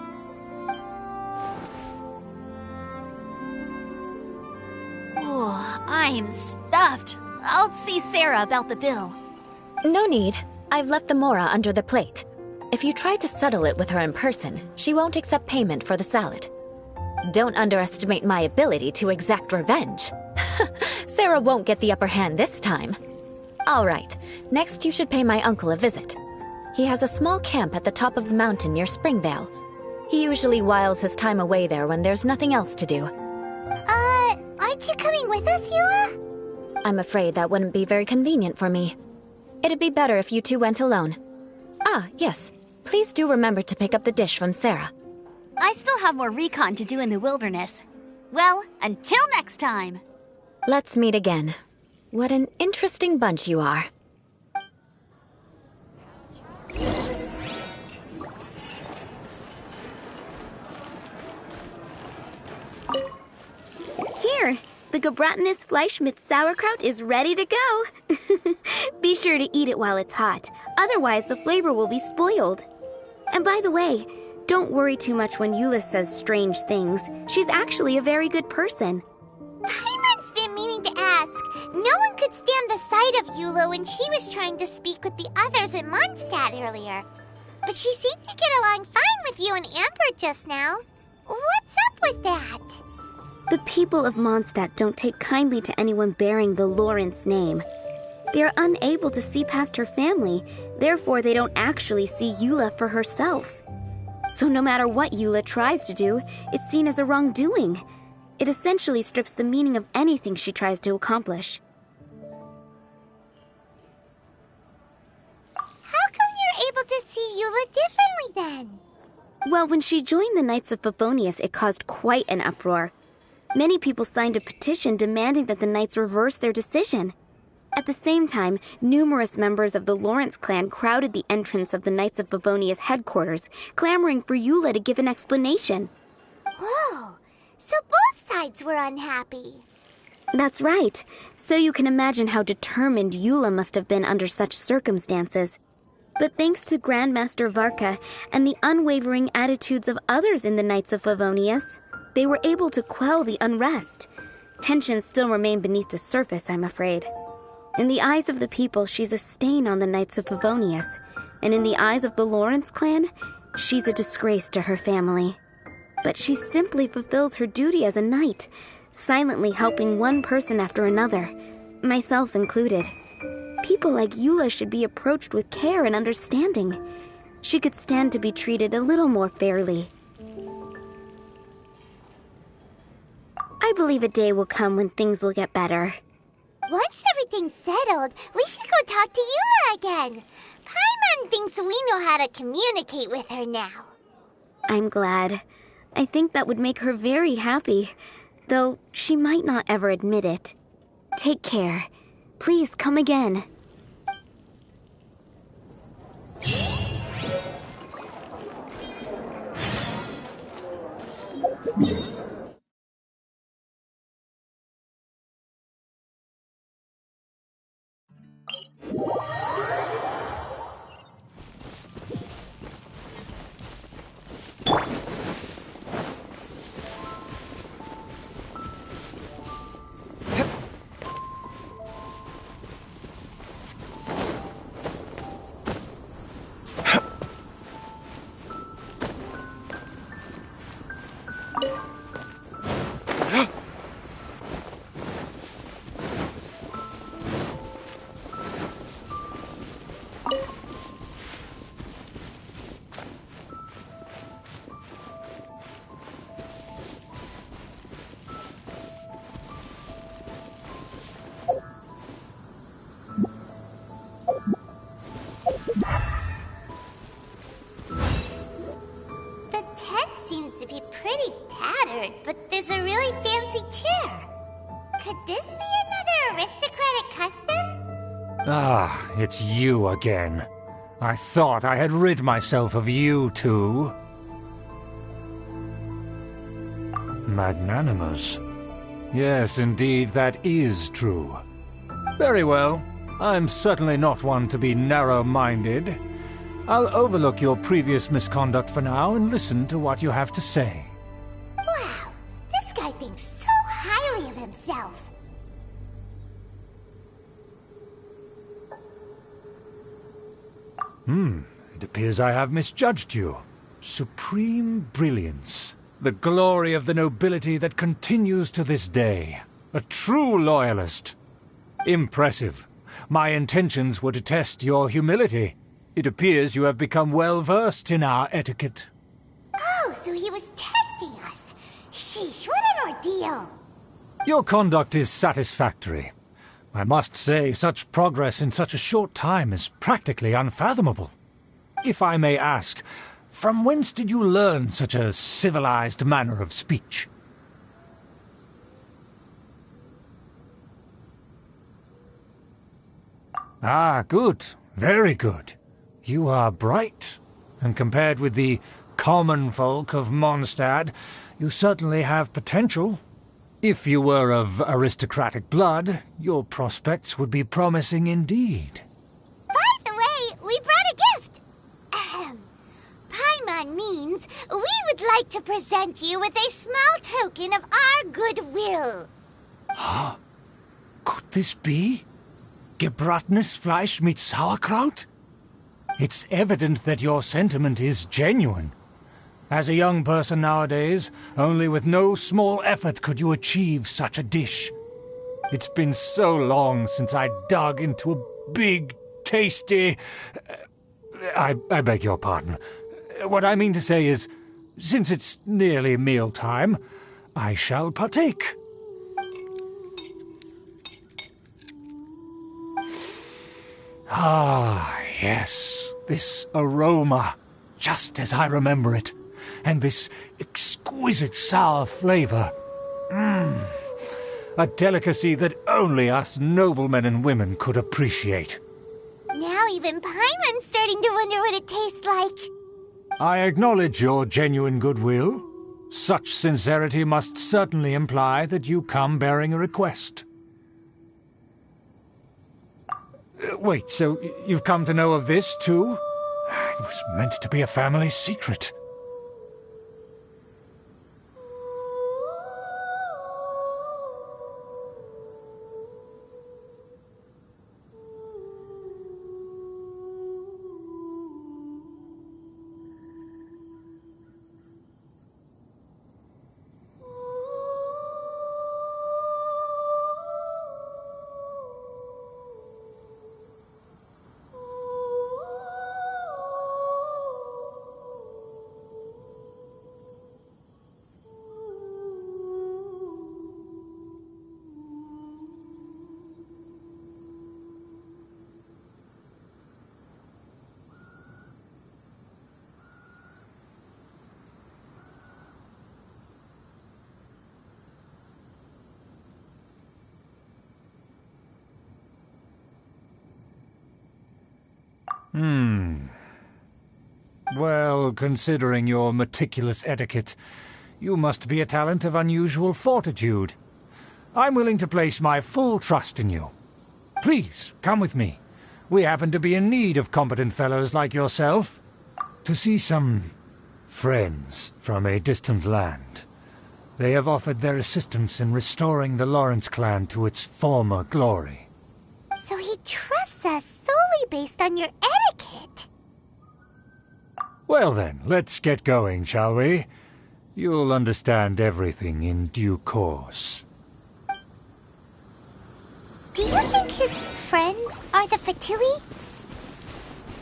Oh, I'm stuffed. I'll see Sarah about the bill. No need. I've left the mora under the plate. If you try to settle it with her in person, she won't accept payment for the salad. Don't underestimate my ability to exact revenge. Sarah won't get the upper hand this time. All right, next you should pay my uncle a visit. He has a small camp at the top of the mountain near Springvale. He usually whiles his time away there when there's nothing else to do. Aren't you coming with us, Eula? I'm afraid that wouldn't be very convenient for me. It'd be better if you two went alone. Ah, yes. Please do remember to pick up the dish from Sarah. I still have more recon to do in the wilderness. Well, until next time. Let's meet again. What an interesting bunch you are. Here, the Gebratenes Fleischmitz sauerkraut is ready to go. Be sure to eat it while it's hot, otherwise the flavor will be spoiled. And by the way, don't worry too much when Eula says strange things. She's actually a very good person. Paimon's been meaning to ask. No one could stand the sight of Eula when she was trying to speak with the others in Mondstadt earlier. But she seemed to get along fine with you and Amber just now. What's up with that? The people of Mondstadt don't take kindly to anyone bearing the Lawrence name. They are unable to see past her family, therefore they don't actually see Eula for herself. So no matter what Eula tries to do, it's seen as a wrongdoing. It essentially strips the meaning of anything she tries to accomplish. How come you're able to see Eula differently then? Well, when she joined the Knights of Favonius, it caused quite an uproar. Many people signed a petition demanding that the Knights reverse their decision. At the same time, numerous members of the Lawrence clan crowded the entrance of the Knights of Favonius headquarters, clamoring for Eula to give an explanation. Whoa, so both sides were unhappy. That's right. So you can imagine how determined Eula must have been under such circumstances. But thanks to Grandmaster Varka and the unwavering attitudes of others in the Knights of Favonius, they were able to quell the unrest. Tensions still remain beneath the surface, I'm afraid. In the eyes of the people, she's a stain on the Knights of Favonius, and in the eyes of the Lawrence clan, she's a disgrace to her family. But she simply fulfills her duty as a knight, silently helping one person after another, myself included. People like Eula should be approached with care and understanding. She could stand to be treated a little more fairly. I believe a day will come when things will get better. Once everything's settled, we should go talk to Eula again. Paimon thinks we know how to communicate with her now. I'm glad. I think that would make her very happy, though she might not ever admit it. Take care. Please come again. it's you again. I thought I had rid myself of you two. Magnanimous. Yes, indeed, that is true. Very well. I'm certainly not one to be narrow-minded. I'll overlook your previous misconduct for now and listen to what you have to say. Wow, this guy thinks so highly of himself. It appears I have misjudged you. Supreme brilliance. The glory of the nobility that continues to this day. A true loyalist. Impressive. My intentions were to test your humility. It appears you have become well-versed in our etiquette. Oh, so he was testing us. Sheesh, what an ordeal. Your conduct is satisfactory. I must say, such progress in such a short time is practically unfathomable. If I may ask, from whence did you learn such a civilized manner of speech? Ah, good. Very good. You are bright, and compared with the common folk of Mondstadt, you certainly have potential. If you were of aristocratic blood, your prospects would be promising indeed. By the way, we brought a gift. Paimon means we would like to present you with a small token of our goodwill. Could this be? Gebratenes Fleisch mit Sauerkraut? It's evident that your sentiment is genuine. As a young person nowadays, only with no small effort could you achieve such a dish. It's been so long since I dug into a big, tasty... I beg your pardon. What I mean to say is, since it's nearly mealtime, I shall partake. Ah, yes, this aroma, just as I remember it, and this exquisite sour flavor. A delicacy that only us noblemen and women could appreciate. Now even Paimon's starting to wonder what it tastes like. I acknowledge your genuine goodwill. Such sincerity must certainly imply that you come bearing a request. Wait, so you've come to know of this, too? It was meant to be a family secret. Well, considering your meticulous etiquette, you must be a talent of unusual fortitude. I'm willing to place my full trust in you. Please, come with me. We happen to be in need of competent fellows like yourself. To see some friends from a distant land. They have offered their assistance in restoring the Lawrence clan to its former glory. So he trusts us solely based on your etiquette. Well then, let's get going, shall we? You'll understand everything in due course. Do you think his friends are the Fatui?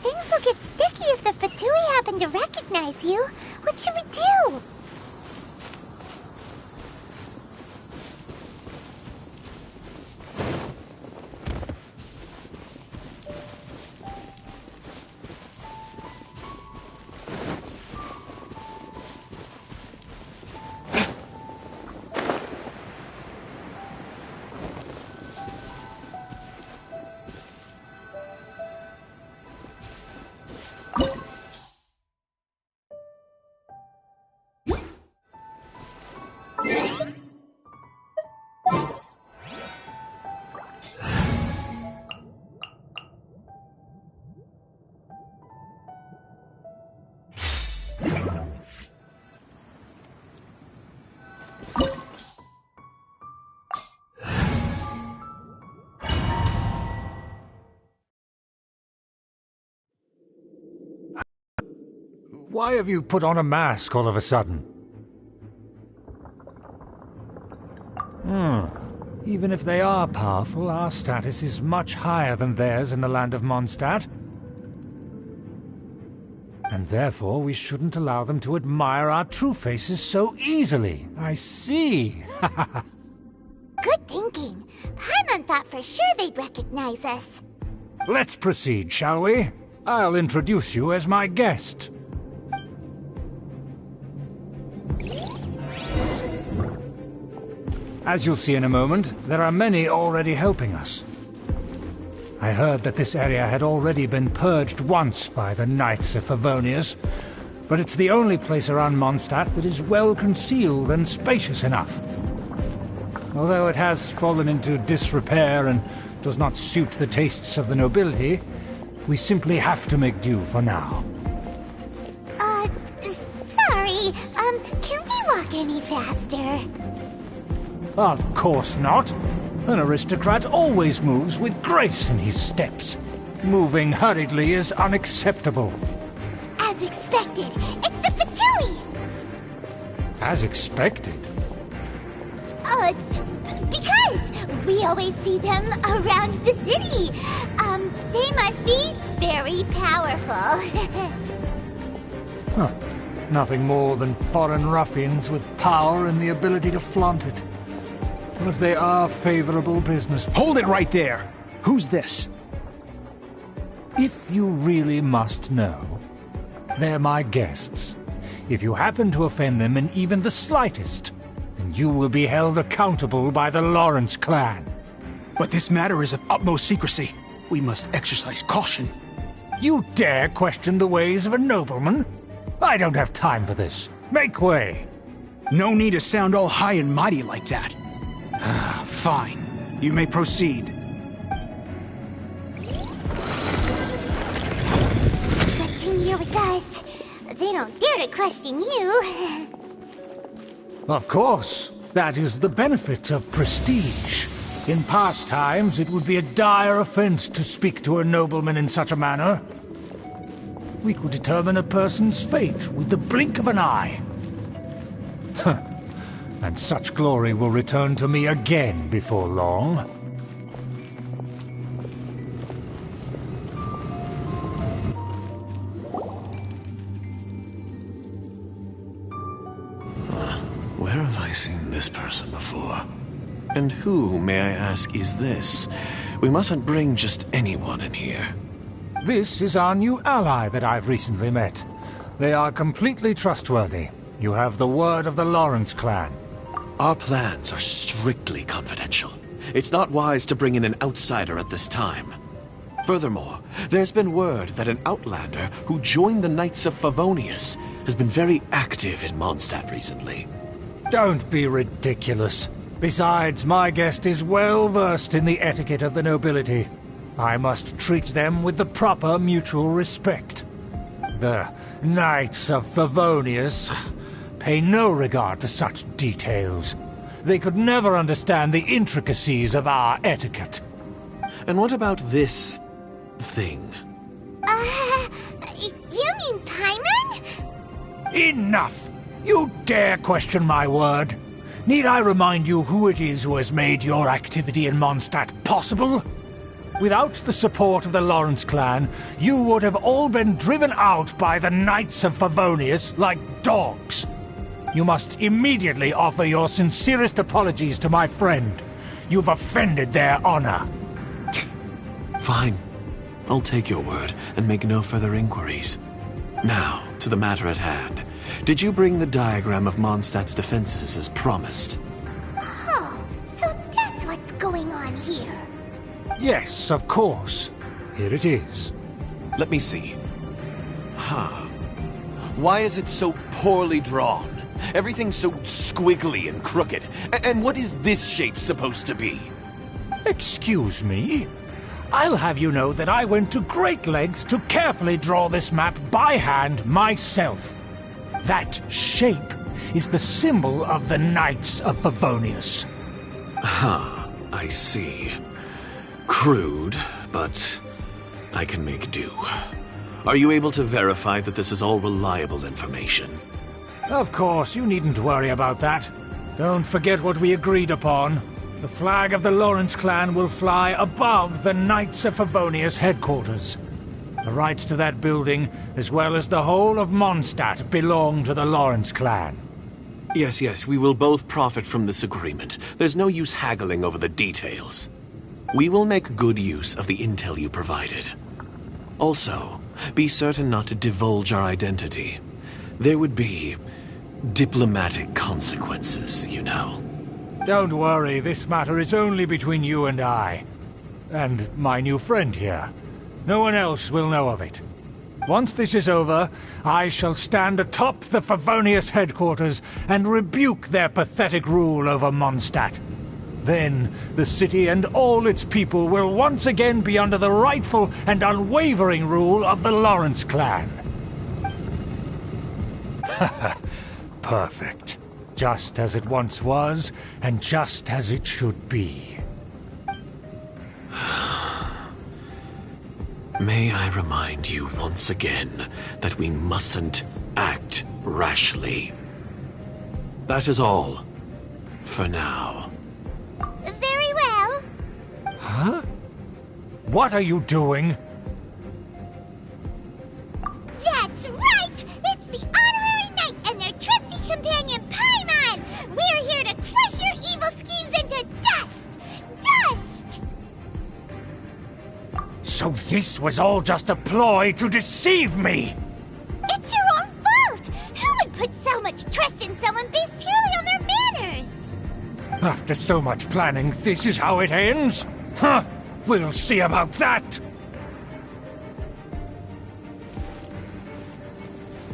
Things will get sticky if the Fatui happen to recognize you. What should we do? Why have you put on a mask all of a sudden? Even if they are powerful, our status is much higher than theirs in the land of Mondstadt. And therefore we shouldn't allow them to admire our true faces so easily. I see. Good thinking. Paimon thought for sure they'd recognize us. Let's proceed, shall we? I'll introduce you as my guest. As you'll see in a moment, there are many already helping us. I heard that this area had already been purged once by the Knights of Favonius, but it's the only place around Mondstadt that is well concealed and spacious enough. Although it has fallen into disrepair and does not suit the tastes of the nobility, we simply have to make do for now. Sorry, can we walk any faster? Of course not. An aristocrat always moves with grace in his steps. Moving hurriedly is unacceptable. As expected, it's the Fatui! As expected? Because we always see them around the city. They must be very powerful. Huh. Nothing more than foreign ruffians with power and the ability to flaunt it. But they are favorable business. Hold it right there! Who's this? If you really must know, they're my guests. If you happen to offend them in even the slightest, then you will be held accountable by the Lawrence clan. But this matter is of utmost secrecy. We must exercise caution. You dare question the ways of a nobleman? I don't have time for this. Make way! No need to sound all high and mighty like that. Fine. You may proceed. Good thing you're with us. They don't dare to question you. Of course. That is the benefit of prestige. In past times, it would be a dire offense to speak to a nobleman in such a manner. We could determine a person's fate with the blink of an eye. Huh. And such glory will return to me again before long. Where have I seen this person before? And who, may I ask, is this? We mustn't bring just anyone in here. This is our new ally that I've recently met. They are completely trustworthy. You have the word of the Lawrence clan. Our plans are strictly confidential. It's not wise to bring in an outsider at this time. Furthermore, there's been word that an outlander who joined the Knights of Favonius has been very active in Mondstadt recently. Don't be ridiculous. Besides, my guest is well versed in the etiquette of the nobility. I must treat them with the proper mutual respect. The Knights of Favonius pay no regard to such details. They could never understand the intricacies of our etiquette. And what about this thing? You mean Paimon? Enough! You dare question my word? Need I remind you who it is who has made your activity in Mondstadt possible? Without the support of the Lawrence clan, you would have all been driven out by the Knights of Favonius like dogs. You must immediately offer your sincerest apologies to my friend. You've offended their honor. Fine. I'll take your word and make no further inquiries. Now, to the matter at hand. Did you bring the diagram of Mondstadt's defenses as promised? Oh, so that's what's going on here. Yes, of course. Here it is. Let me see. Why is it so poorly drawn? Everything's so squiggly and crooked. And what is this shape supposed to be? Excuse me? I'll have you know that I went to great lengths to carefully draw this map by hand myself. That shape is the symbol of the Knights of Favonius. I see. Crude, but I can make do. Are you able to verify that this is all reliable information? Of course, you needn't worry about that. Don't forget what we agreed upon. The flag of the Lawrence clan will fly above the Knights of Favonius headquarters. The rights to that building, as well as the whole of Mondstadt, belong to the Lawrence clan. Yes, we will both profit from this agreement. There's no use haggling over the details. We will make good use of the intel you provided. Also, be certain not to divulge our identity. There would be diplomatic consequences, you know. Don't worry, this matter is only between you and I. And my new friend here. No one else will know of it. Once this is over, I shall stand atop the Favonius headquarters and rebuke their pathetic rule over Mondstadt. Then, the city and all its people will once again be under the rightful and unwavering rule of the Lawrence clan. Perfect. Just as it once was, and just as it should be. May I remind you once again that we mustn't act rashly. That is all. For now. Very well. Huh? What are you doing? That's right! It's the Honorary Knight and their trusty companion, Paimon! We're here to crush your evil schemes into dust! Dust! So this was all just a ploy to deceive me! It's your own fault! Who would put so much trust in someone based purely on their manners? After so much planning, this is how it ends? Huh! We'll see about that!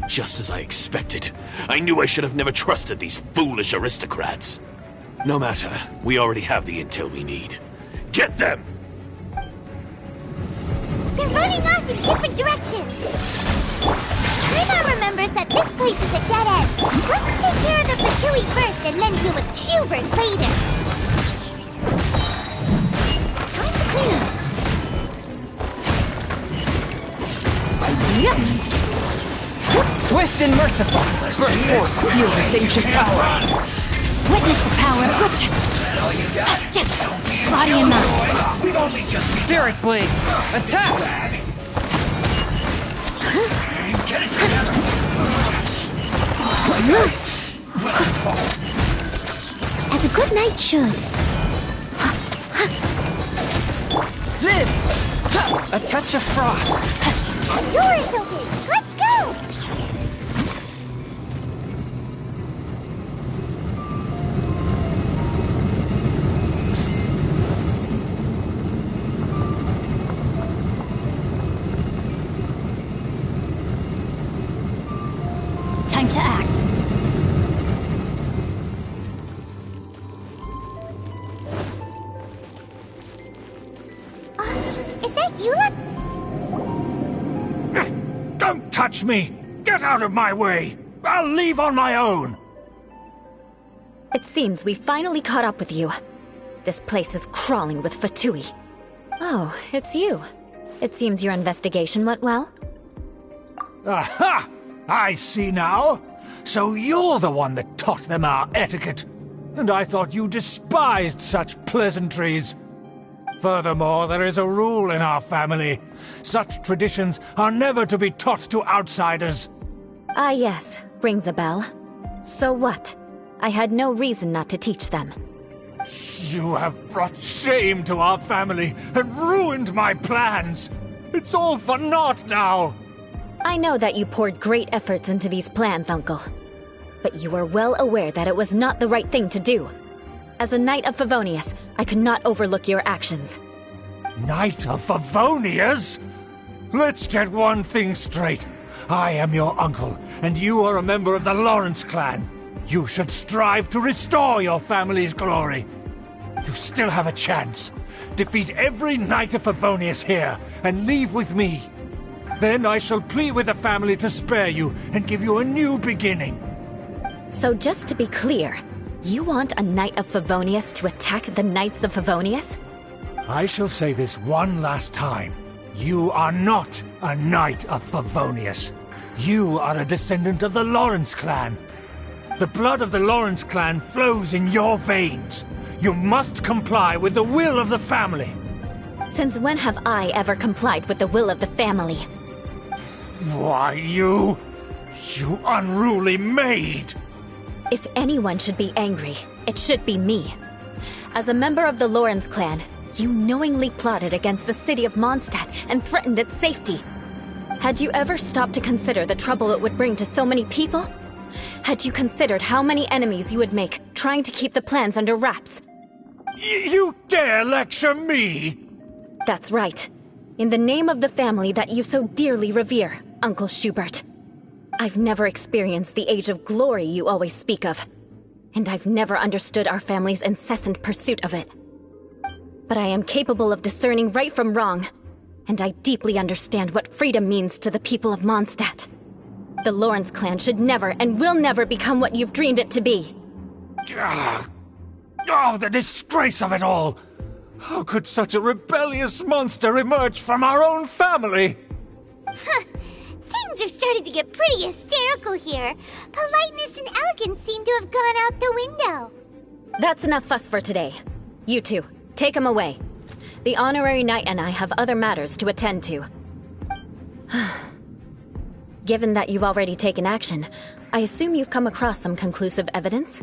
Just as I expected. I knew I should have never trusted these foolish aristocrats. No matter, we already have the intel we need. Get them! They're running off in different directions. Paimon remembers that this place is a dead end. Let's take care of the Fatui first and then deal with Schubert later. Time to clean up. Swift and merciful! Burst forth, wield this ancient power! Witness the power of Gupta. Yes, body and mind. We've only just Spirit Blade! Attack! Get it together! As a good knight should. Live! A touch of frost! The door is open! Let's go! Time to act. Is that Eula? Don't touch me! Get out of my way! I'll leave on my own! It seems we finally caught up with you. This place is crawling with Fatui. Oh, it's you. It seems your investigation went well. Aha! I see now. So you're the one that taught them our etiquette. And I thought you despised such pleasantries. Furthermore, there is a rule in our family. Such traditions are never to be taught to outsiders. Ah yes, rings a bell. So what? I had no reason not to teach them. You have brought shame to our family and ruined my plans. It's all for naught now. I know that you poured great efforts into these plans, Uncle. But you are well aware that it was not the right thing to do. As a Knight of Favonius, I could not overlook your actions. Knight of Favonius? Let's get one thing straight. I am your uncle, and you are a member of the Lawrence clan. You should strive to restore your family's glory. You still have a chance. Defeat every Knight of Favonius here, and leave with me. Then I shall plead with the family to spare you and give you a new beginning. So just to be clear, you want a Knight of Favonius to attack the Knights of Favonius? I shall say this one last time. You are not A knight of Favonius. You are a descendant of the Lawrence clan. The blood of the Lawrence clan flows in your veins. You must comply with the will of the family. Since when have I ever complied with the will of the family? Why, you unruly maid! If anyone should be angry, it should be me. As a member of the Lawrence clan, you knowingly plotted against the city of Mondstadt and threatened its safety. Had you ever stopped to consider the trouble it would bring to so many people? Had you considered how many enemies you would make trying to keep the plans under wraps? You dare lecture me? That's right. In the name of the family that you so dearly revere, Uncle Schubert. I've never experienced the age of glory you always speak of. And I've never understood our family's incessant pursuit of it. But I am capable of discerning right from wrong. And I deeply understand what freedom means to the people of Mondstadt. The Lawrence clan should never and will never become what you've dreamed it to be. Oh, the disgrace of it all! How could such a rebellious monster emerge from our own family? Things are starting to get pretty hysterical here. Politeness and elegance seem to have gone out the window. That's enough fuss for today. You two, take him away. The honorary knight and I have other matters to attend to. Given that you've already taken action, I assume you've come across some conclusive evidence?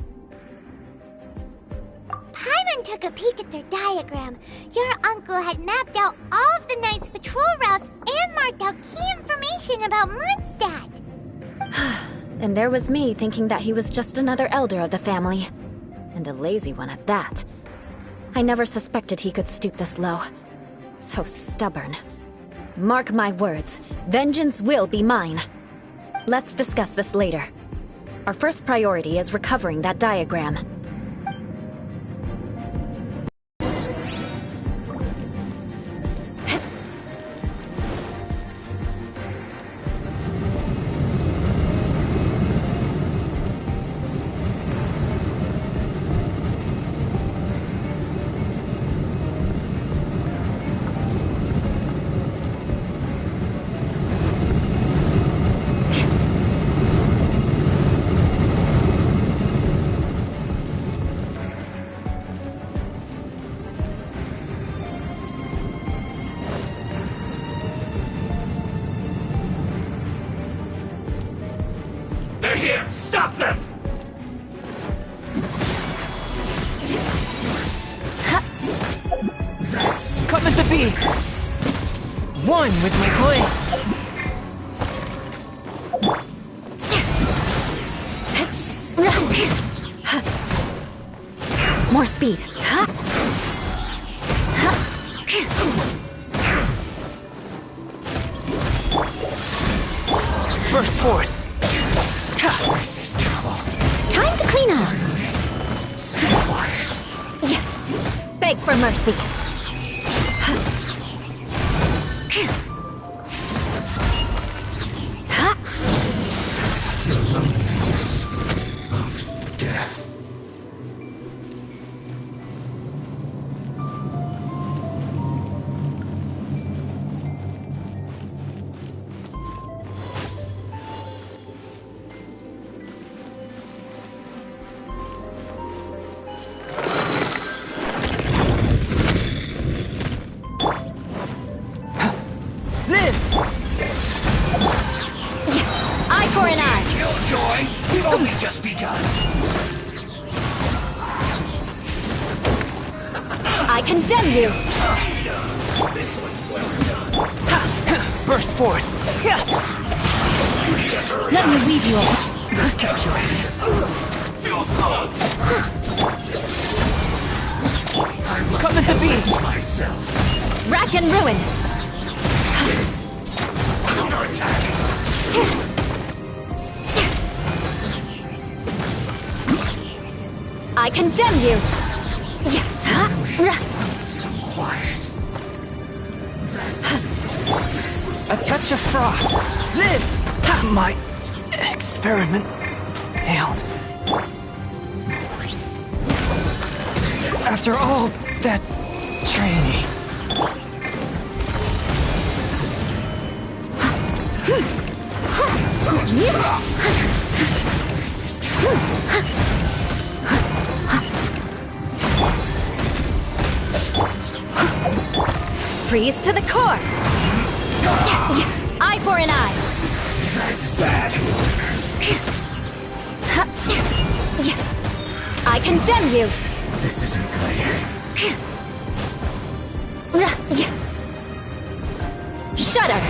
Paimon took a peek at their diagram. Your uncle had mapped out all of the Knight's patrol routes and marked out key information about Mondstadt. And there was me thinking that he was just another elder of the family. And a lazy one at that. I never suspected he could stoop this low. So stubborn. Mark my words, vengeance will be mine. Let's discuss this later. Our first priority is recovering that diagram. They're here! Stop them! Coming to be! One with my blade! More speed. Burst forth! This is trouble. Time to clean up. Yeah. Beg for mercy. The loneliness of death. Just begun. I condemn you. Burst forth. Let me leave you alone. Calculated. Coming to be. Myself. Rack and ruin. Counterattack. I condemn you! So quiet. A touch of frost. Live! My experiment failed. After all that training. Freeze to the core! Eye for an eye! That's bad. I condemn you! This isn't good. Shudder!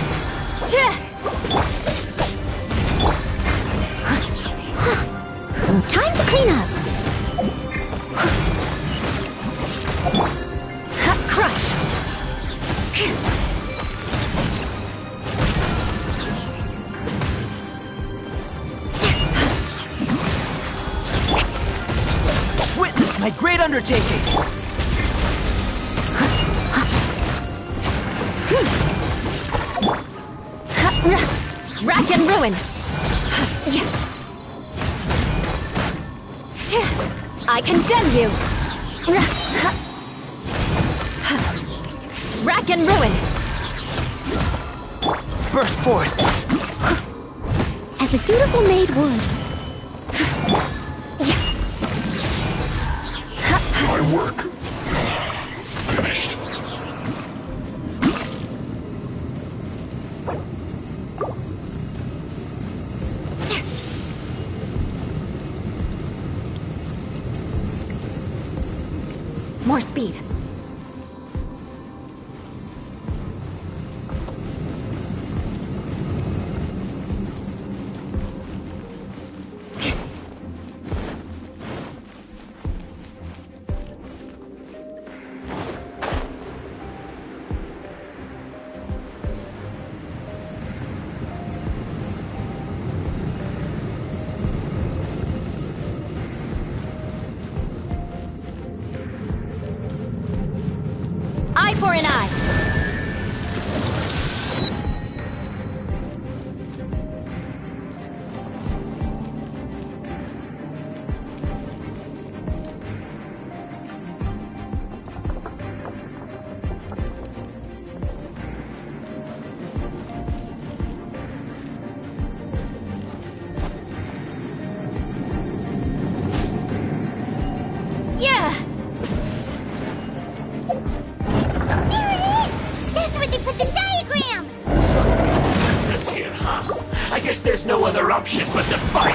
Time to clean up. Crush! Witness my great undertaking! Rack and ruin! I condemn you! Rack and ruin! Burst forth! As a dutiful maid would. My work. Finished. More speed. Eye for an eye! Yeah! That's where they put the diagram! This here, huh? I guess there's no other option but to fight.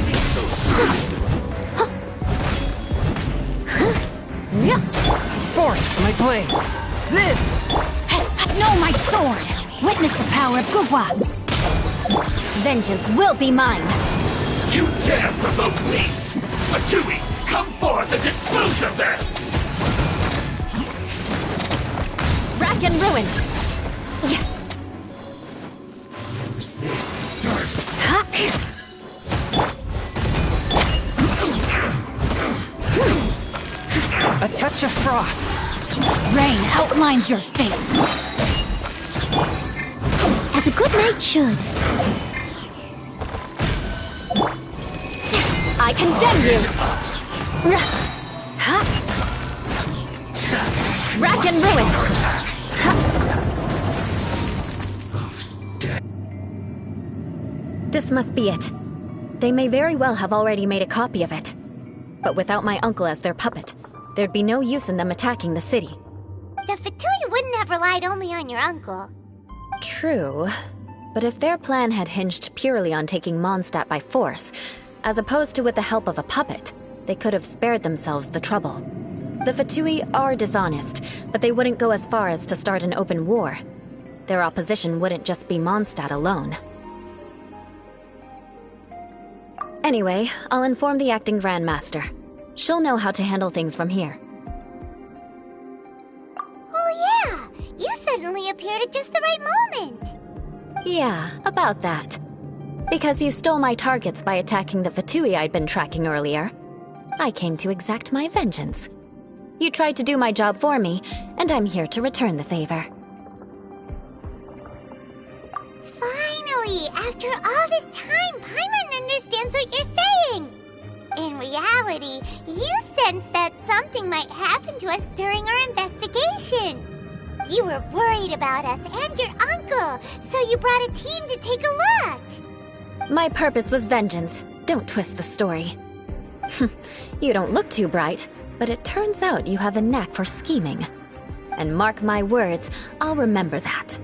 It's so sweet. Forth my blade! Live! No, my sword! Witness the power of Gugwa! Vengeance will be mine! You dare provoke me! Fatui, come forth and dispose of them! Rack and ruin! Who's this first? A touch of frost! Rain outlines your fate! As a good knight should. I condemn you! Rack and ruin! This must be it. They may very well have already made a copy of it. But without my uncle as their puppet, there'd be no use in them attacking the city. The Fatui wouldn't have relied only on your uncle. True. But if their plan had hinged purely on taking Mondstadt by force, as opposed to with the help of a puppet, they could have spared themselves the trouble. The Fatui are dishonest, but they wouldn't go as far as to start an open war. Their opposition wouldn't just be Mondstadt alone. Anyway, I'll inform the acting Grandmaster. She'll know how to handle things from here. Oh yeah! You suddenly appeared at just the right moment! Yeah, about that. Because you stole my targets by attacking the Fatui I'd been tracking earlier, I came to exact my vengeance. You tried to do my job for me, and I'm here to return the favor. Finally! After all this time, Paimon understands what you're saying! In reality, you said sense that something might happen to us during our investigation. You were worried about us and your uncle, so you brought a team to take a look. My purpose was vengeance. Don't twist the story. You don't look too bright, but it turns out you have a knack for scheming. And mark my words, I'll remember that.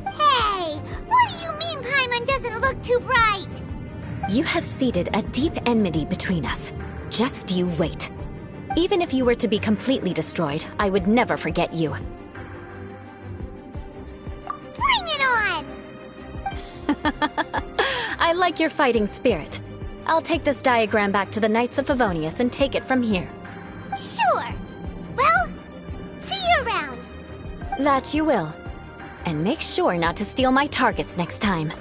Hey, what do you mean Paimon doesn't look too bright? You have seeded a deep enmity between us. Just you wait. Even if you were to be completely destroyed, I would never forget you. Bring it on! I like your fighting spirit. I'll take this diagram back to the Knights of Favonius and take it from here. Sure. Well, see you around. That you will. And make sure not to steal my targets next time.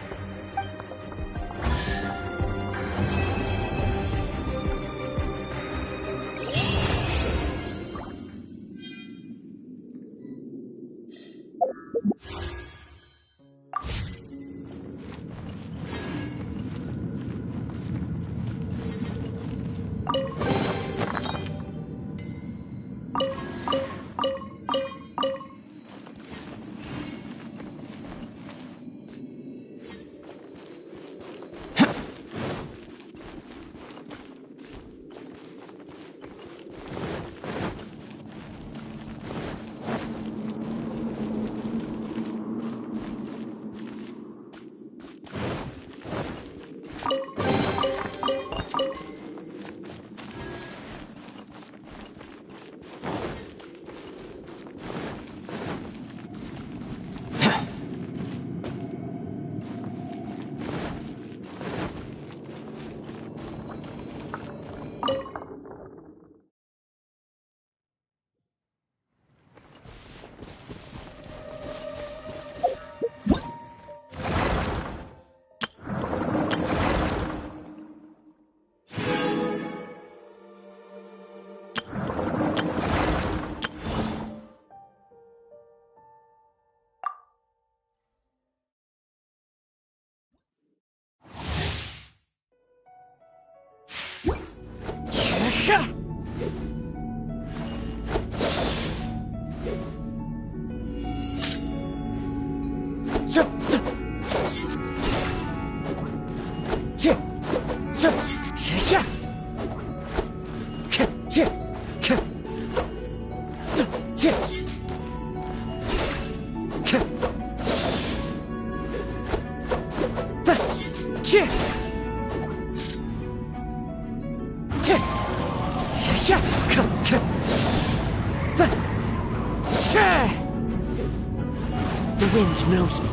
The wind knows me.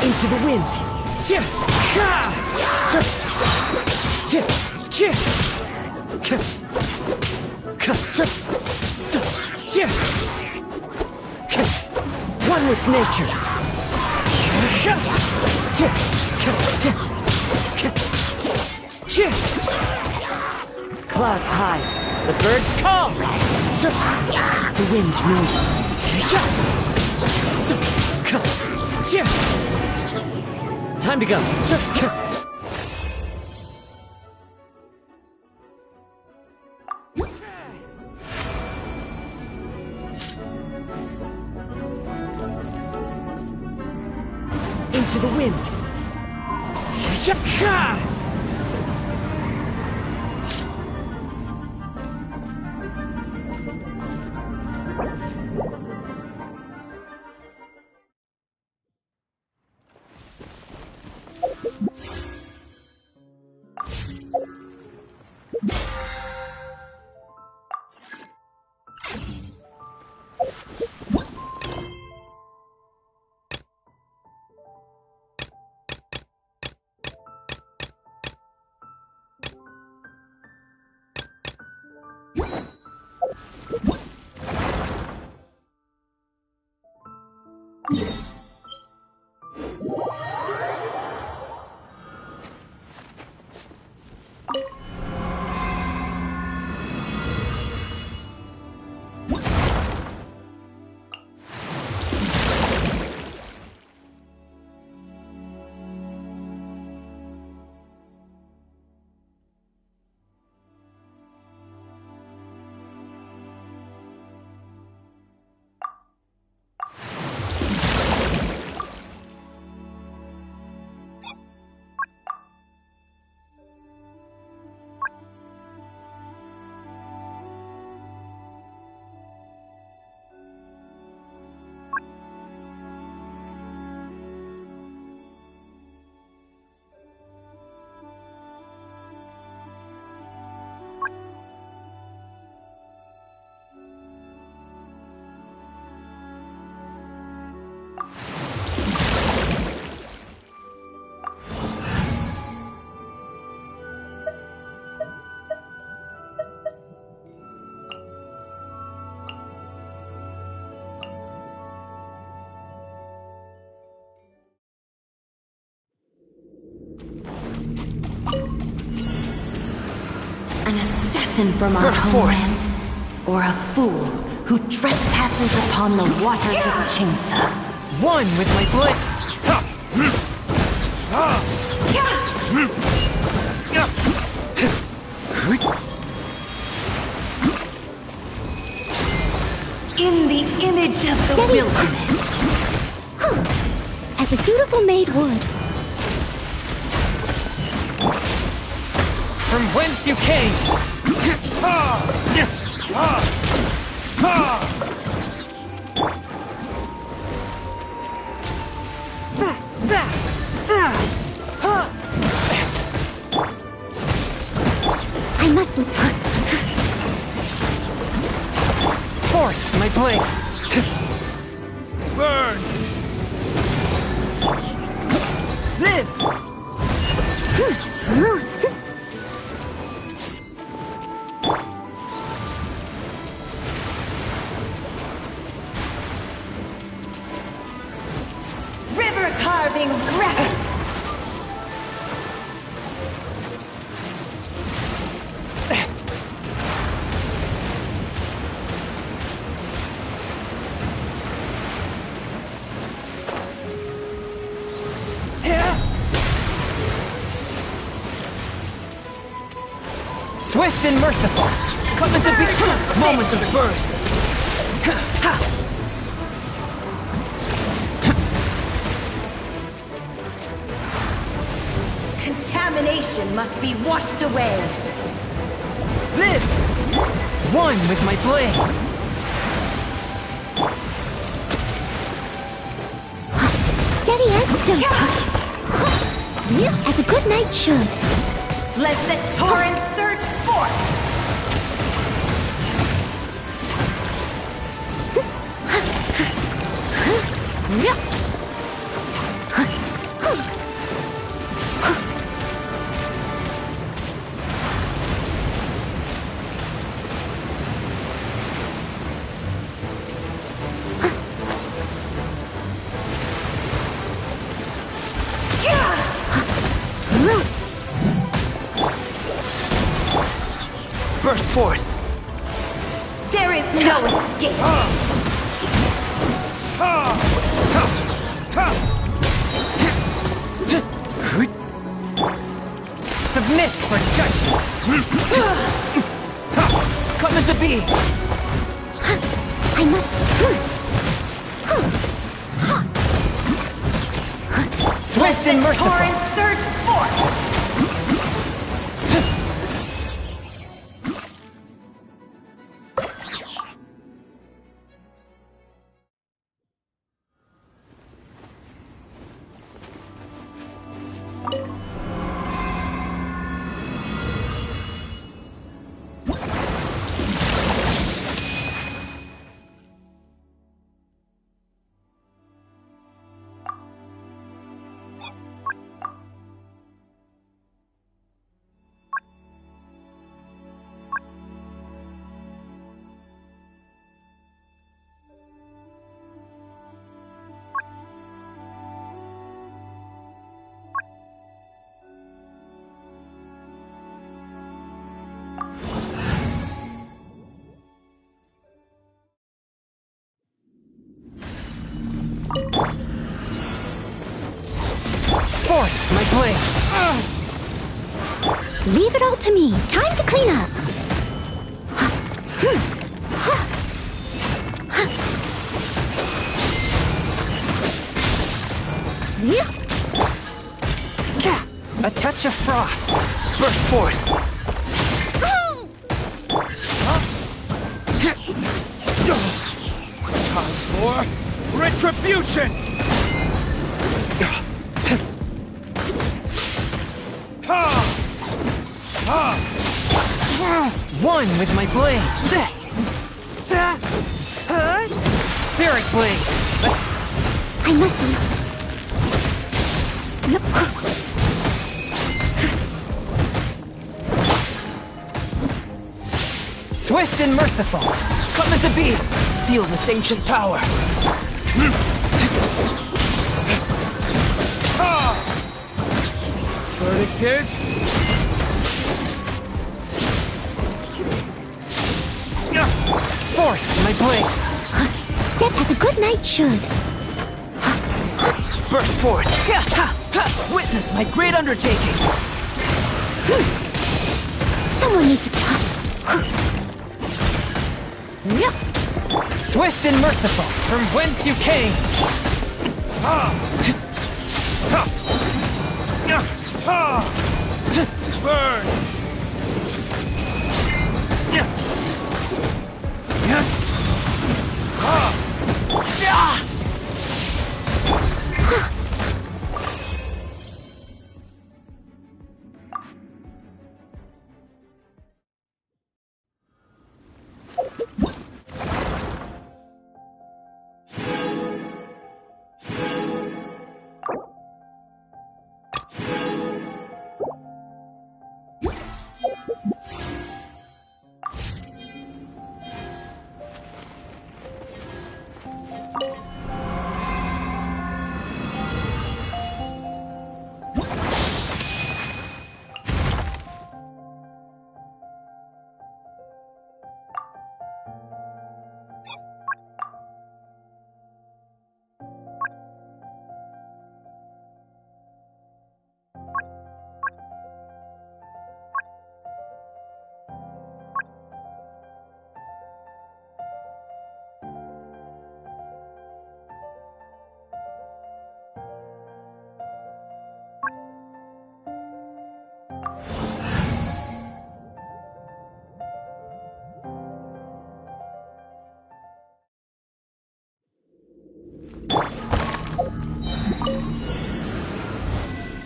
Into the wind. One with nature. Clouds high. The birds call. The wind knows me. Time to go. Into the wind. assassin from our homeland, or a fool who trespasses upon the waters of Chainsa. One with my blade. In the image of the wilderness. As a dutiful maid would. From whence you came! I must Forth, my blade! Burn! Live! River carving rapids! Swift and merciful! Coming to be moments of birth! Contamination must be washed away. Live! One with my blade! steady as stone. As a good knight should. Let the torrent surge forth! Burst forth! There is no escape! Submit for judgment! Coming to be! I must... Swift and merciful! Torrent surge forth! Forth, my blade! Leave it all to me. Time to clean up. A touch of frost! Burst forth! Time for retribution! One with my blade! Spirit blade! I must... Swift and merciful! Coming to be! Feel this ancient power! Verdict is... forth with my blade. Step as a good knight should. Burst forth. Witness my great undertaking. Someone needs... Swift and merciful, from whence you came. Burn!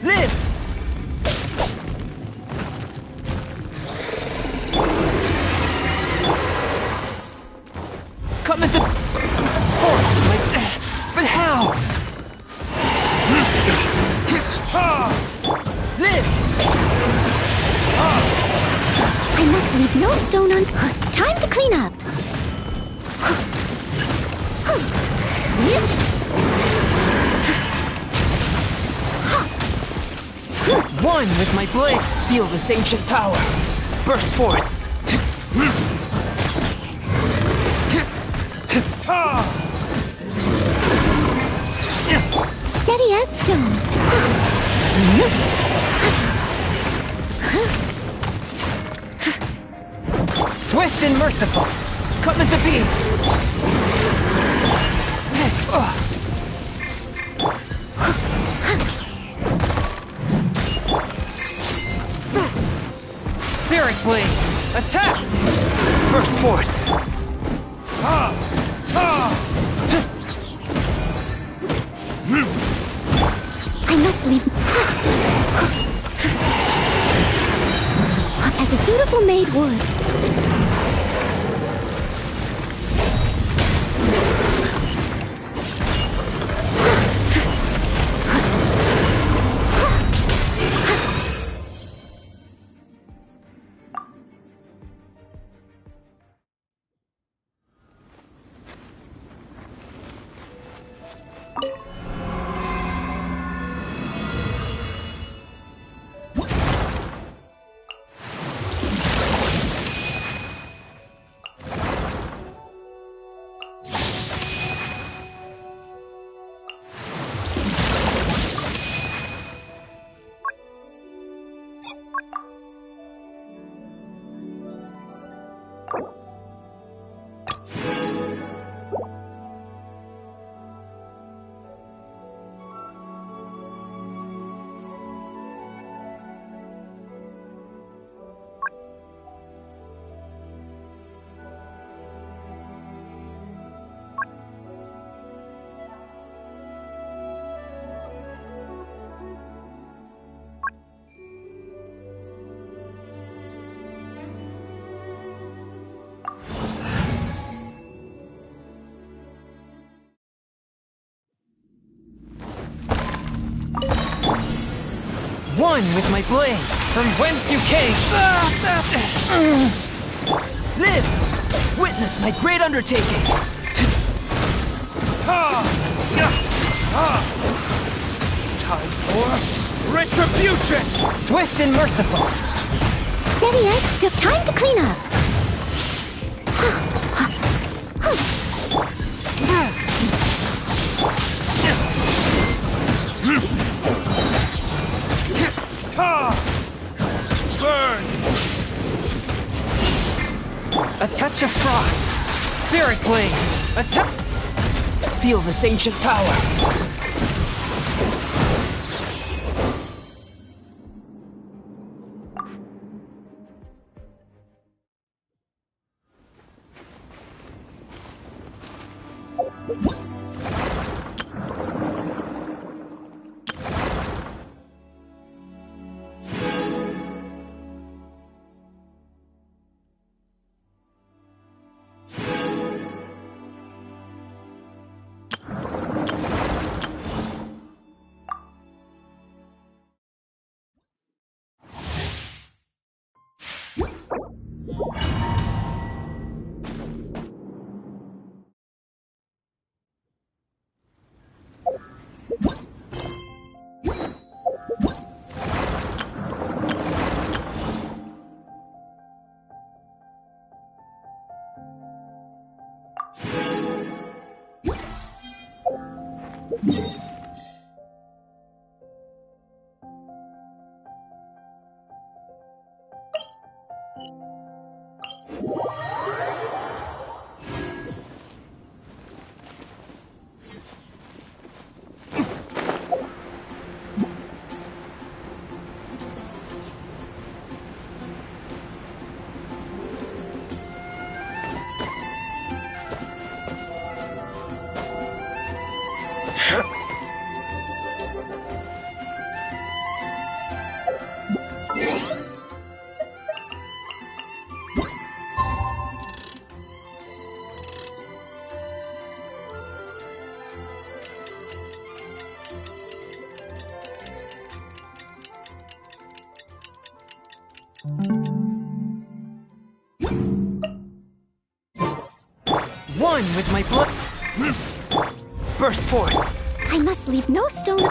Live! Come into forth, but how? Live! I must leave no stone unturned. Time to clean up. One with my blade, feel this ancient power. Burst forth. Steady as stone. Swift and merciful, come into being. Spirit blade, attack! Burst forth. I must leave. As a dutiful maid would. One with my blade, from whence you came. Live! Witness my great undertaking. Time for retribution! Swift and merciful. Steady as step. Time to clean up. Burn! A touch of frost! Spirit blade! Feel this ancient power! One with my blood. Burst forth. I must leave no stone.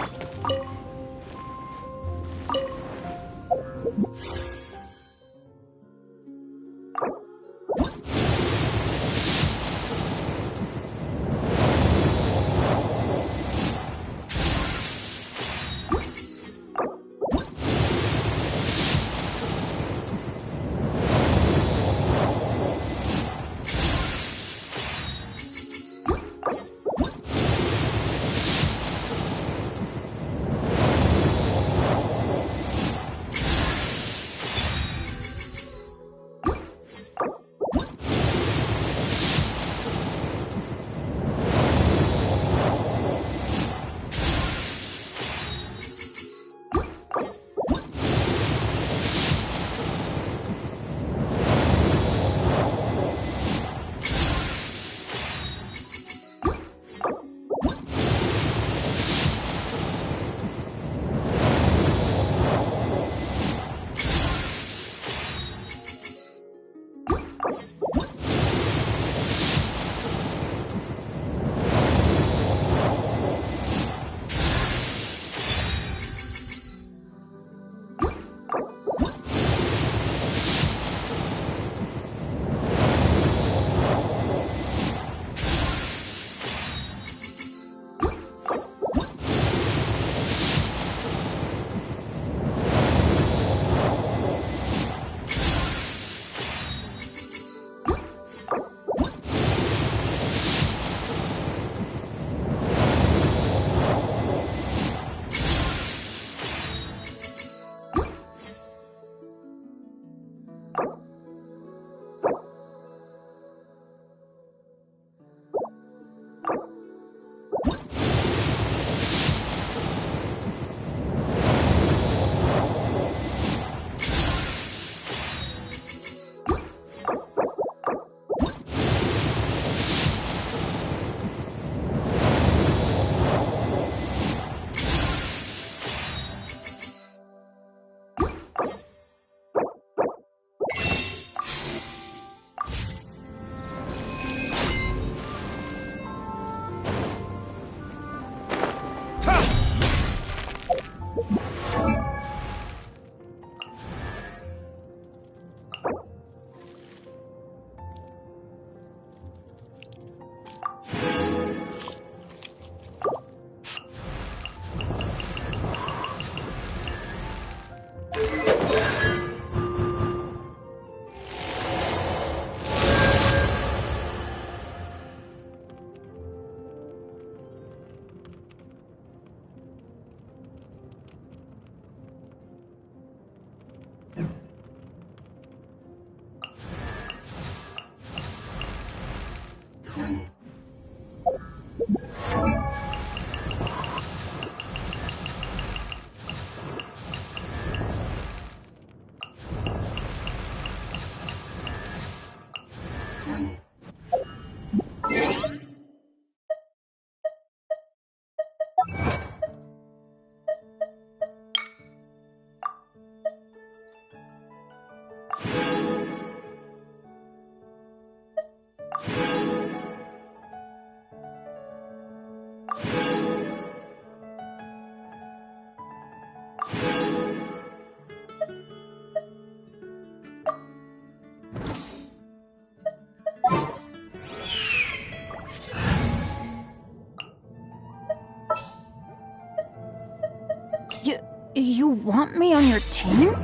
You want me on your team?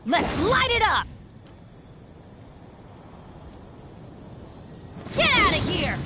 Let's light it up! Get out of here!